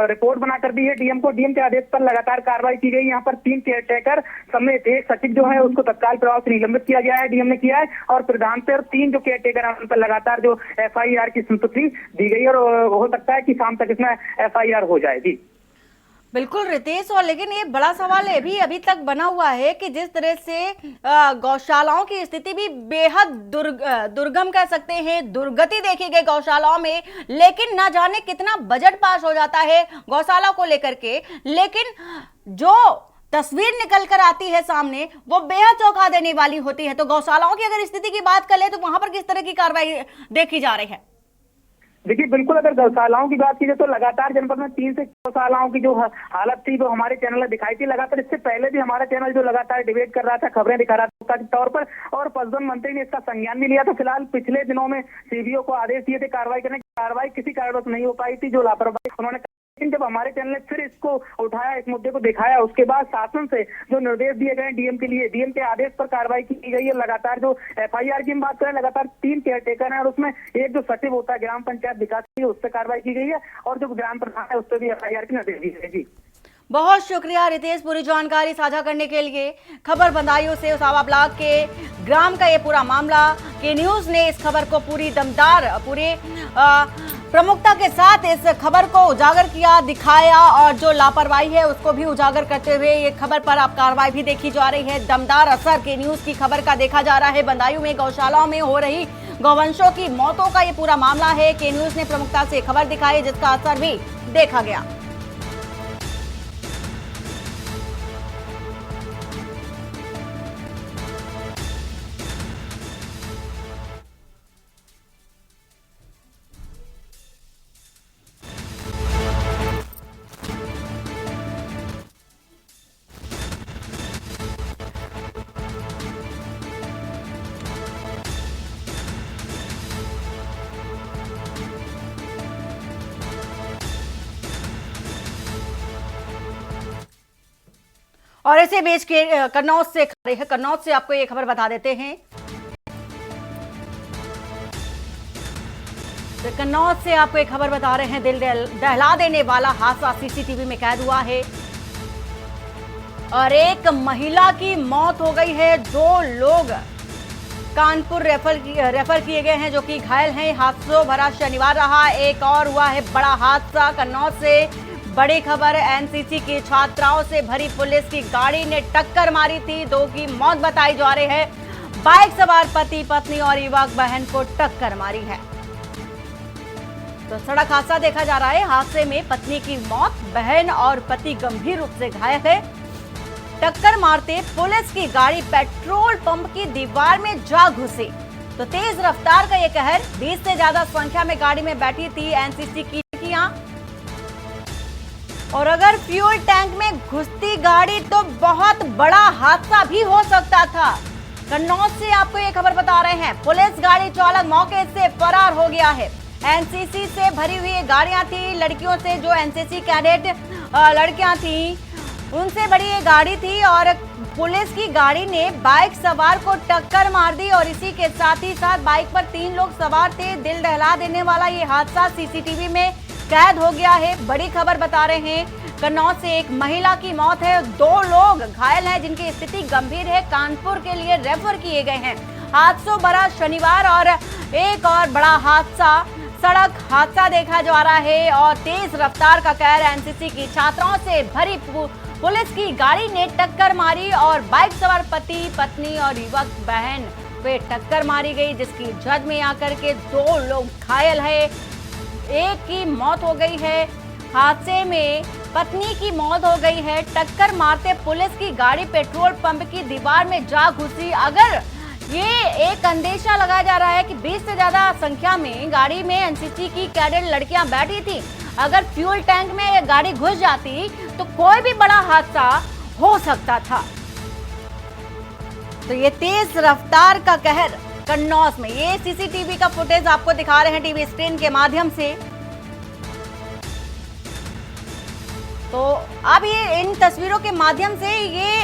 [SPEAKER 8] रिपोर्ट बना कर दी है डीएम को। डीएम के आदेश पर लगातार कार्रवाई की गई। यहाँ पर 3 केयरटेकर समेत एक सचिव जो है उसको तत्काल प्रभाव से निलंबित किया गया है, डीएम ने किया है, और प्रधान पर 3 जो केयरटेकर हैं उन पर लगातार जो एफआईआर की संस्तुति दी गई और हो सकता है कि शाम तक इसमें एफआईआर हो जाए। जी
[SPEAKER 10] बिल्कुल रितेश, और लेकिन ये बड़ा सवाल है भी अभी तक बना हुआ है कि जिस तरह से गौशालाओं की स्थिति भी बेहद दुर्गम कह सकते हैं, दुर्गति देखी गई गौशालाओं में, लेकिन ना जाने कितना बजट पास हो जाता है गौशाला को लेकर के, लेकिन जो तस्वीर निकल कर आती है सामने वो बेहद चौंका देने वाली होती है। तो गौशालाओं की अगर स्थिति की बात करें तो वहां पर किस तरह की कार्रवाई देखी जा रही है?
[SPEAKER 8] देखिए, बिल्कुल अगर गौशालाओं की बात की जाए तो लगातार जनपद में 3 से गौशालाओं की जो हालत थी वो हमारे चैनल में दिखाई थी। लगातार इससे पहले भी हमारा चैनल जो लगातार डिबेट कर रहा था, खबरें दिखा रहा था के तौर पर, और पशुधन मंत्री ने इसका संज्ञान भी लिया था। फिलहाल पिछले दिनों में सीवीओ को आदेश दिए थे कार्रवाई करने की, कार्रवाई किसी कारणवश नहीं हो पाई थी, जो लापरवाही उन्होंने। लेकिन जब हमारे चैनल ने फिर इसको उठाया, इस मुद्दे को दिखाया, उसके बाद शासन से जो निर्देश दिए गए डीएम के लिए, डीएम के आदेश पर कार्रवाई की गई है। लगातार जो एफआईआर की बात करें, लगातार 3 केयरटेकर हैं और उसमें एक जो सचिव होता है ग्राम पंचायत विकास की, उस पर कार्रवाई की गई है और जो ग्राम प्रधान है उस पर भी एफआईआर की निर्देश दिए गए। जी
[SPEAKER 10] बहुत शुक्रिया रितेश पूरी जानकारी साझा करने के लिए। खबर बदायूं से उसावा ब्लॉक के ग्राम का ये पूरा मामला, के न्यूज ने इस खबर को पूरी दमदार पूरे प्रमुखता के साथ इस खबर को उजागर किया, दिखाया और जो लापरवाही है उसको भी उजागर करते हुए ये खबर पर अब कार्रवाई भी देखी जा रही है। दमदार असर के न्यूज की खबर का देखा जा रहा है। बदायूं में गौशालाओं में हो रही गौवंशों की मौतों का ये पूरा मामला है। के न्यूज ने प्रमुखता से खबर दिखाई, जिसका असर भी देखा गया। और इसे बेच के कन्नौज से कन्नौज से आपको ये खबर बता देते हैं। तो कन्नौज से आपको एक खबर बता रहे हैं, दिल दहला देने वाला हादसा सीसीटीवी में कैद हुआ है और एक महिला की मौत हो गई है। 2 लोग कानपुर रेफर किए गए हैं जो कि घायल हैं। हादसों भरा शनिवार रहा। एक और हुआ है बड़ा हादसा कन्नौज से। बड़ी खबर, एनसीसी की छात्राओं से भरी पुलिस की गाड़ी ने टक्कर मारी थी। 2 की मौत बताई जा रही है। बाइक सवार पति पत्नी और युवक बहन को टक्कर मारी है। तो सड़क हादसा देखा जा रहा है। हादसे में पत्नी की मौत, बहन और पति गंभीर रूप से घायल है। टक्कर मारते पुलिस की गाड़ी पेट्रोल पंप की दीवार में जा घुसी। तो तेज रफ्तार का ये कहर, 20 से ज्यादा संख्या में गाड़ी में बैठी थी एनसीसी की लड़कियां। और अगर फ्यूल टैंक में घुसती गाड़ी तो बहुत बड़ा हादसा भी हो सकता था। कन्नौज से आपको ये खबर बता रहे हैं, पुलिस गाड़ी चालक मौके से फरार हो गया है। एनसीसी से भरी हुई गाड़ियां थी, लड़कियों से जो एनसीसी कैडेट लड़कियां थी उनसे बड़ी ये गाड़ी थी और पुलिस की गाड़ी ने बाइक सवार को टक्कर मार दी और इसी के साथ ही साथ बाइक पर 3 लोग सवार थे। दिल दहला देने वाला ये हादसा सीसीटीवी में कैद हो गया है। बड़ी खबर बता रहे हैं, कन्नौज से एक महिला की मौत है, 2 लोग घायल हैं जिनकी स्थिति गंभीर है, कानपुर के लिए रेफर किए गए हैं। हादसों भरा शनिवार और एक और बड़ा हादसा, सड़क हादसा देखा जा रहा है और तेज रफ्तार का कहर, एनसीसी की छात्राओं से भरी पुलिस की गाड़ी ने टक्कर मारी और बाइक सवार पति पत्नी और युवक बहन पे टक्कर मारी गई, जिसकी जद में आकर के 2 लोग घायल है। एक की मौत हो गई है। हादसे में पत्नी की मौत हो गई है। टक्कर मारते पुलिस की गाड़ी पेट्रोल पंप की दीवार में जा घुसी। अगर ये एक अंदेशा लगाया जा रहा है कि 20 से ज्यादा संख्या में गाड़ी में एनसीसी की कैडेट लड़कियां बैठी थी, अगर फ्यूल टैंक में ये गाड़ी घुस जाती तो कोई भी बड़ा हादसा हो सकता था। तो ये तेज रफ्तार का कहर कन्नौज में, ये सीसीटीवी का फुटेज आपको दिखा रहे हैं टीवी स्क्रीन के माध्यम से। तो अब ये इन तस्वीरों के माध्यम से ये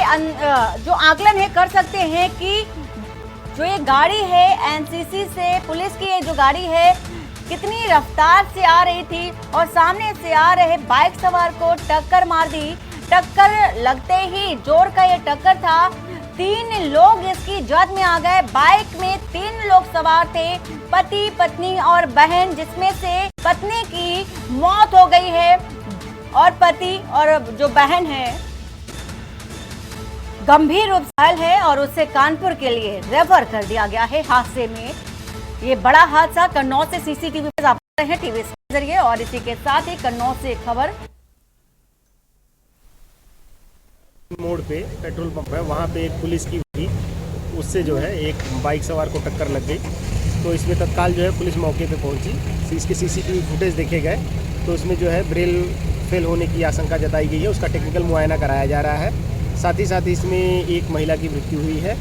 [SPEAKER 10] जो आकलन है कर सकते हैं कि जो ये गाड़ी है एनसीसी से पुलिस की, ये जो गाड़ी है कितनी रफ्तार से आ रही थी और सामने से आ रहे बाइक सवार को टक्कर मार दी। टक्कर लगते ही, जोर का ये टक्कर था, 3 लोग इसकी जद में आ गए। बाइक में 3 लोग सवार थे, पति पत्नी और बहन, जिसमें से पत्नी की मौत हो गई है और पति और जो बहन है गंभीर रूप से घायल है और उसे कानपुर के लिए रेफर कर दिया गया है। हादसे में ये बड़ा हादसा कन्नौज से सीसीटीवी पे आप रहे हैं टीवी के जरिए और इसी के साथ ही कन्नौज से एक खबर।
[SPEAKER 12] मोड़ पे पेट्रोल पंप है, वहाँ पे एक पुलिस की थी, उससे जो है एक बाइक सवार को टक्कर लग गई। तो इसमें तत्काल जो है पुलिस मौके पे पहुंची। इसके सीसीटीवी फुटेज देखे गए तो उसमें जो है ब्रेल फेल होने की आशंका जताई गई है, उसका टेक्निकल मुआयना कराया जा रहा है। साथ ही साथ इसमें एक महिला की मृत्यु हुई है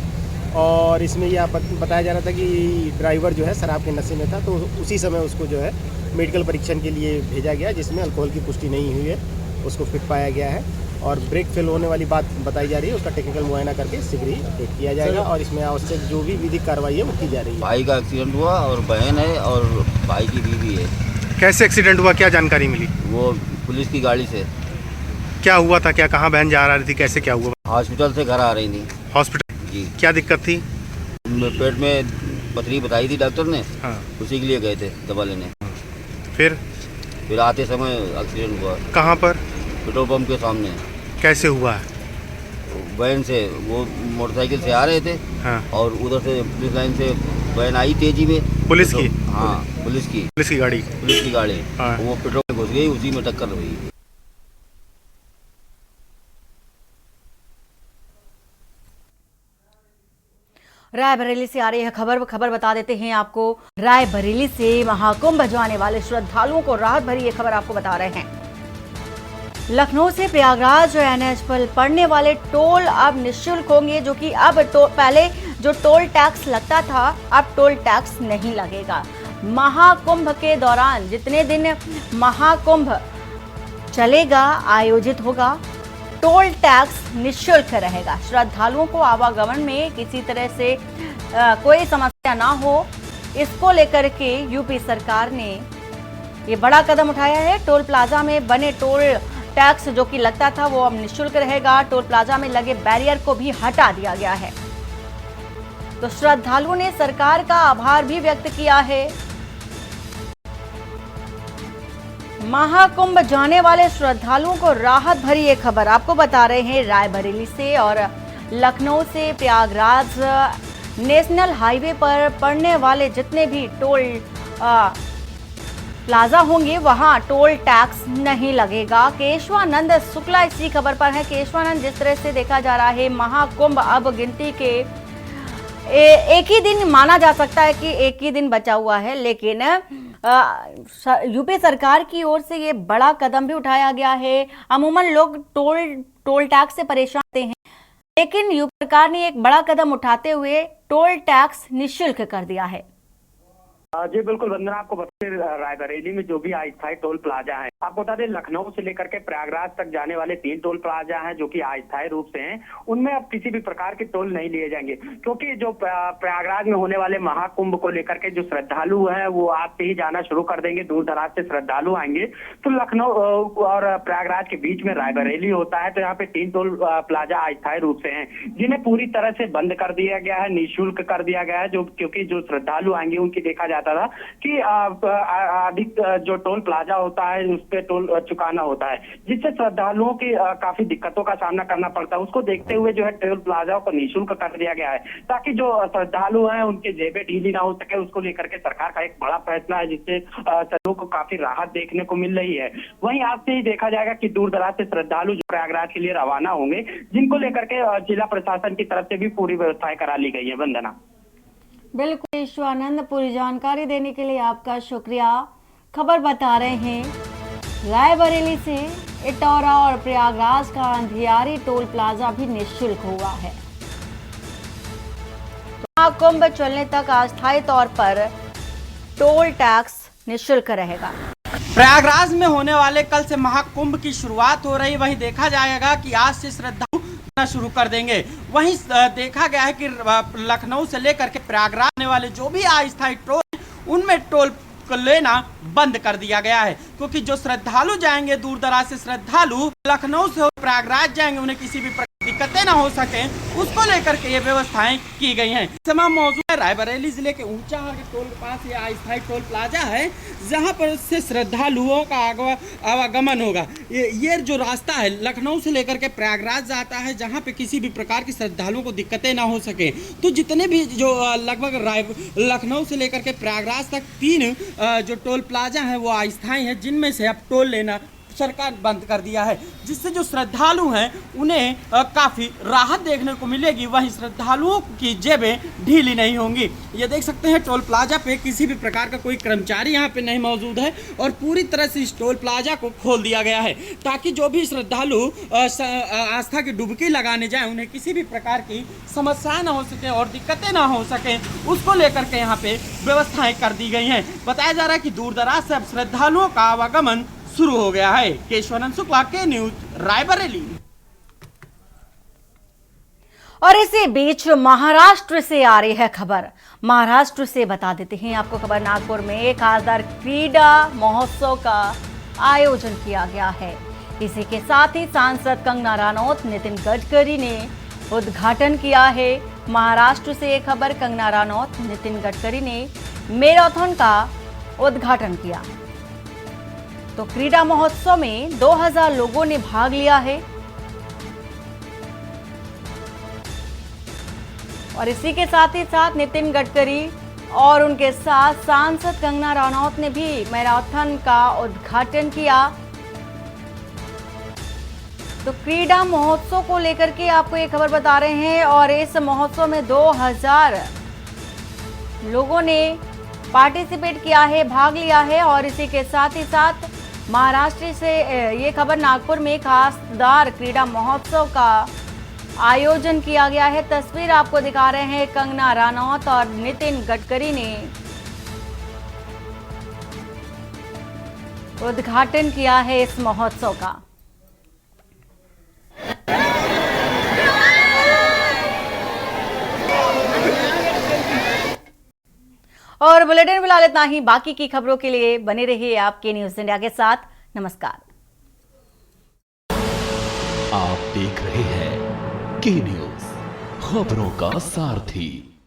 [SPEAKER 12] और इसमें यह बताया जा रहा था कि ड्राइवर जो है शराब के नशे में था, तो उसी समय उसको जो है मेडिकल परीक्षण के लिए भेजा गया, जिसमें अल्कोहल की पुष्टि नहीं हुई है, उसको फिट पाया गया है और ब्रेक फेल होने वाली बात बताई जा रही है। उसका टेक्निकल मुआयना करके शीघ्र ही अपडेट किया जाएगा और इसमें आवश्यक जो भी विधिक कार्रवाई है वो की जा रही है।
[SPEAKER 13] भाई का एक्सीडेंट हुआ और बहन है और भाई की बीवी है।
[SPEAKER 12] कैसे एक्सीडेंट हुआ, क्या जानकारी मिली?
[SPEAKER 13] वो पुलिस की गाड़ी से।
[SPEAKER 12] क्या हुआ था, क्या कहाँ बहन जा रही थी, कैसे क्या हुआ?
[SPEAKER 13] हॉस्पिटल से घर आ रही थी।
[SPEAKER 12] हॉस्पिटल
[SPEAKER 13] जी।
[SPEAKER 12] क्या दिक्कत थी?
[SPEAKER 13] पेट में पथरी बताई थी डॉक्टर ने।
[SPEAKER 12] हाँ।
[SPEAKER 13] उसी के लिए गए थे दवा लेने।
[SPEAKER 12] फिर
[SPEAKER 13] आते समय एक्सीडेंट हुआ।
[SPEAKER 12] कहाँ पर?
[SPEAKER 13] पेट्रोल पंप के सामने।
[SPEAKER 12] कैसे हुआ है?
[SPEAKER 13] बहन से, वो मोटरसाइकिल से आ रहे थे।
[SPEAKER 12] हाँ।
[SPEAKER 13] और उधर से पुलिस लाइन से बहन आई तेजी में।
[SPEAKER 12] पुलिस की?
[SPEAKER 13] हाँ, पुलिस की गाड़ी। पुलिस की गाड़ी।
[SPEAKER 12] हाँ।
[SPEAKER 13] वो पेट्रोल में घुस गई, उसी में टक्कर हुई।
[SPEAKER 10] रायबरेली से आ रही है खबर बता देते हैं आपको। रायबरेली से महाकुंभ जाने वाले श्रद्धालुओं को राहत भरी ये खबर आपको बता रहे हैं। लखनऊ से प्रयागराज एनएच पर पड़ने वाले टोल अब निःशुल्क होंगे, जो कि अब पहले जो टोल टैक्स लगता था अब टोल टैक्स नहीं लगेगा। महाकुंभ के दौरान जितने दिन महाकुंभ चलेगा, आयोजित होगा, टोल टैक्स निःशुल्क रहेगा। श्रद्धालुओं को आवागमन में किसी तरह से कोई समस्या ना हो, इसको लेकर के यूपी सरकार ने ये बड़ा कदम उठाया है। टोल प्लाजा में बने टोल टैक्स जो कि लगता था वो अब निःशुल्क रहेगा। टोल प्लाजा में लगे बैरियर को भी हटा दिया गया है। तो श्रद्धालुओं ने सरकार का आभार भी व्यक्त किया है। महाकुंभ जाने वाले श्रद्धालुओं को राहत भरी ये खबर आपको बता रहे हैं रायबरेली से और लखनऊ से प्रयागराज नेशनल हाईवे पर पड़ने वाले जितने भी टोल प्लाजा होंगे वहां टोल टैक्स नहीं लगेगा। केशवानंद शुक्ला इसी खबर पर है। केशवानंद, जिस तरह से देखा जा रहा है महाकुंभ अब गिनती के एक ही दिन माना जा सकता है कि एक ही दिन बचा हुआ है, लेकिन यूपी सरकार की ओर से ये बड़ा कदम भी उठाया गया है। अमूमन लोग टोल टैक्स से परेशान होते हैं, लेकिन यूपी सरकार ने एक बड़ा कदम उठाते हुए टोल टैक्स निःशुल्क कर दिया है।
[SPEAKER 14] जी बिल्कुल वंदना, आपको बता दें रायबरेली में जो भी अस्थायी टोल प्लाजा है, आपको बता दें लखनऊ से लेकर के प्रयागराज तक जाने वाले 3 टोल प्लाजा हैं जो कि अस्थायी रूप से हैं। उनमें अब किसी भी प्रकार के टोल नहीं लिए जाएंगे, क्योंकि जो प्रयागराज में होने वाले महाकुंभ को लेकर के जो श्रद्धालु हैं वो आज से ही जाना शुरू कर देंगे। दूर दराज से श्रद्धालु आएंगे तो लखनऊ और प्रयागराज के बीच में रायबरेली होता है, तो यहाँ पे 3 टोल प्लाजा अस्थायी रूप से हैं जिन्हें पूरी तरह से बंद कर दिया गया है, निःशुल्क कर दिया गया है। जो क्योंकि जो श्रद्धालु आएंगे उनकी देखा जाता था कि अधिक जो टोल प्लाजा होता है उस पे टोल चुकाना होता है, जिससे श्रद्धालुओं की काफी दिक्कतों का सामना करना पड़ता है। उसको देखते हुए जो है टोल प्लाजा को निःशुल्क कर दिया गया है, ताकि जो श्रद्धालु हैं उनकी जेबें ढीली ना हो सके। उसको लेकर के सरकार का एक बड़ा फैसला है, जिससे लोगों को काफी राहत देखने को मिल रही है। वहीं आज से ही देखा जाएगा कि दूर दराज से श्रद्धालु जो प्रयागराज के लिए रवाना होंगे, जिनको लेकर के जिला प्रशासन की तरफ से भी पूरी व्यवस्थाएं करा ली गई है। वंदना।
[SPEAKER 10] बिल्कुल ईश्वरानंद, पूरी जानकारी देने के लिए आपका शुक्रिया। खबर बता रहे हैं रायबरेली से इटौरा और प्रयागराज का अंधियारी टोल प्लाजा भी निःशुल्क हुआ है। महाकुंभ चलने तक अस्थायी तौर पर टोल टैक्स निःशुल्क रहेगा।
[SPEAKER 15] प्रयागराज में होने वाले कल से महाकुंभ की शुरुआत हो रही, वहीं देखा जाएगा कि आज से श्रद्धालु शुरू कर देंगे। वहीं देखा गया है कि लखनऊ से लेकर के प्रयागराज आने वाले जो भी अस्थायी टोल उनमें टोल को लेना बंद कर दिया गया है, क्योंकि जो श्रद्धालु जाएंगे दूर दराज से श्रद्धालु लखनऊ से प्रयागराज जाएंगे, उन्हें किसी भी दिक्कतें ना हो सके, उसको लेकर के ये व्यवस्थाएं की गई हैं। समय मौजूद है रायबरेली जिले के ऊंचा टोल के पास ये अस्थायी टोल प्लाजा है, जहां पर से श्रद्धालुओं का आवागमन होगा। ये जो रास्ता है लखनऊ से लेकर के प्रयागराज जाता है, जहां पे किसी भी प्रकार की श्रद्धालुओं को दिक्कतें ना हो सके। तो जितने भी जो लगभग लखनऊ से लेकर के प्रयागराज तक 3 जो टोल प्लाजा है वो अस्थायी है, जिनमें से अब टोल लेना सरकार बंद कर दिया है, जिससे जो श्रद्धालु हैं उन्हें काफ़ी राहत देखने को मिलेगी। वहीं श्रद्धालुओं की जेबें ढीली नहीं होंगी। ये देख सकते हैं टोल प्लाजा पे किसी भी प्रकार का कोई कर्मचारी यहाँ पे नहीं मौजूद है और पूरी तरह से इस टोल प्लाजा को खोल दिया गया है, ताकि जो भी श्रद्धालु आस्था की डुबकी लगाने जाए उन्हें किसी भी प्रकार की समस्या ना हो सके और दिक्कतें ना हो सके, उसको लेकर के यहाँ पे व्यवस्थाएं कर दी गई हैं। बताया जा रहा है कि दूर दराज से अब श्रद्धालुओं का आवागमन शुरू हो गया है। केशवानंद शुक्ला के न्यूज रायबरेली।
[SPEAKER 10] और इसी बीच महाराष्ट्र से आ रही है खबर। महाराष्ट्र से बता देते हैं आपको खबर। नागपुर में खासदार क्रीडा महोत्सव का आयोजन किया गया है। इसी के साथ ही सांसद कंगना रनौत, नितिन गडकरी ने उद्घाटन किया है। महाराष्ट्र से ये खबर। कंगना रनौत, नितिन गडकरी ने मैराथन का उद्घाटन किया। तो क्रीडा महोत्सव में 2000 लोगों ने भाग लिया है और इसी के साथ ही साथ नितिन गडकरी और उनके साथ सांसद कंगना रनौत ने भी मैराथन का उद्घाटन किया। तो क्रीडा महोत्सव को लेकर के आपको ये खबर बता रहे हैं और इस महोत्सव में 2000 लोगों ने पार्टिसिपेट किया है, भाग लिया है। और इसी के साथ ही साथ महाराष्ट्र से ये खबर, नागपुर में खासदार क्रीडा महोत्सव का आयोजन किया गया है। तस्वीर आपको दिखा रहे हैं, कंगना रनौत और नितिन गडकरी ने उद्घाटन किया है इस महोत्सव का। और बुलेटिन फिलहाल इतना ही। बाकी की खबरों के लिए बने रहिए आपके न्यूज इंडिया के साथ। नमस्कार।
[SPEAKER 2] आप देख रहे हैं के न्यूज, खबरों का सारथी।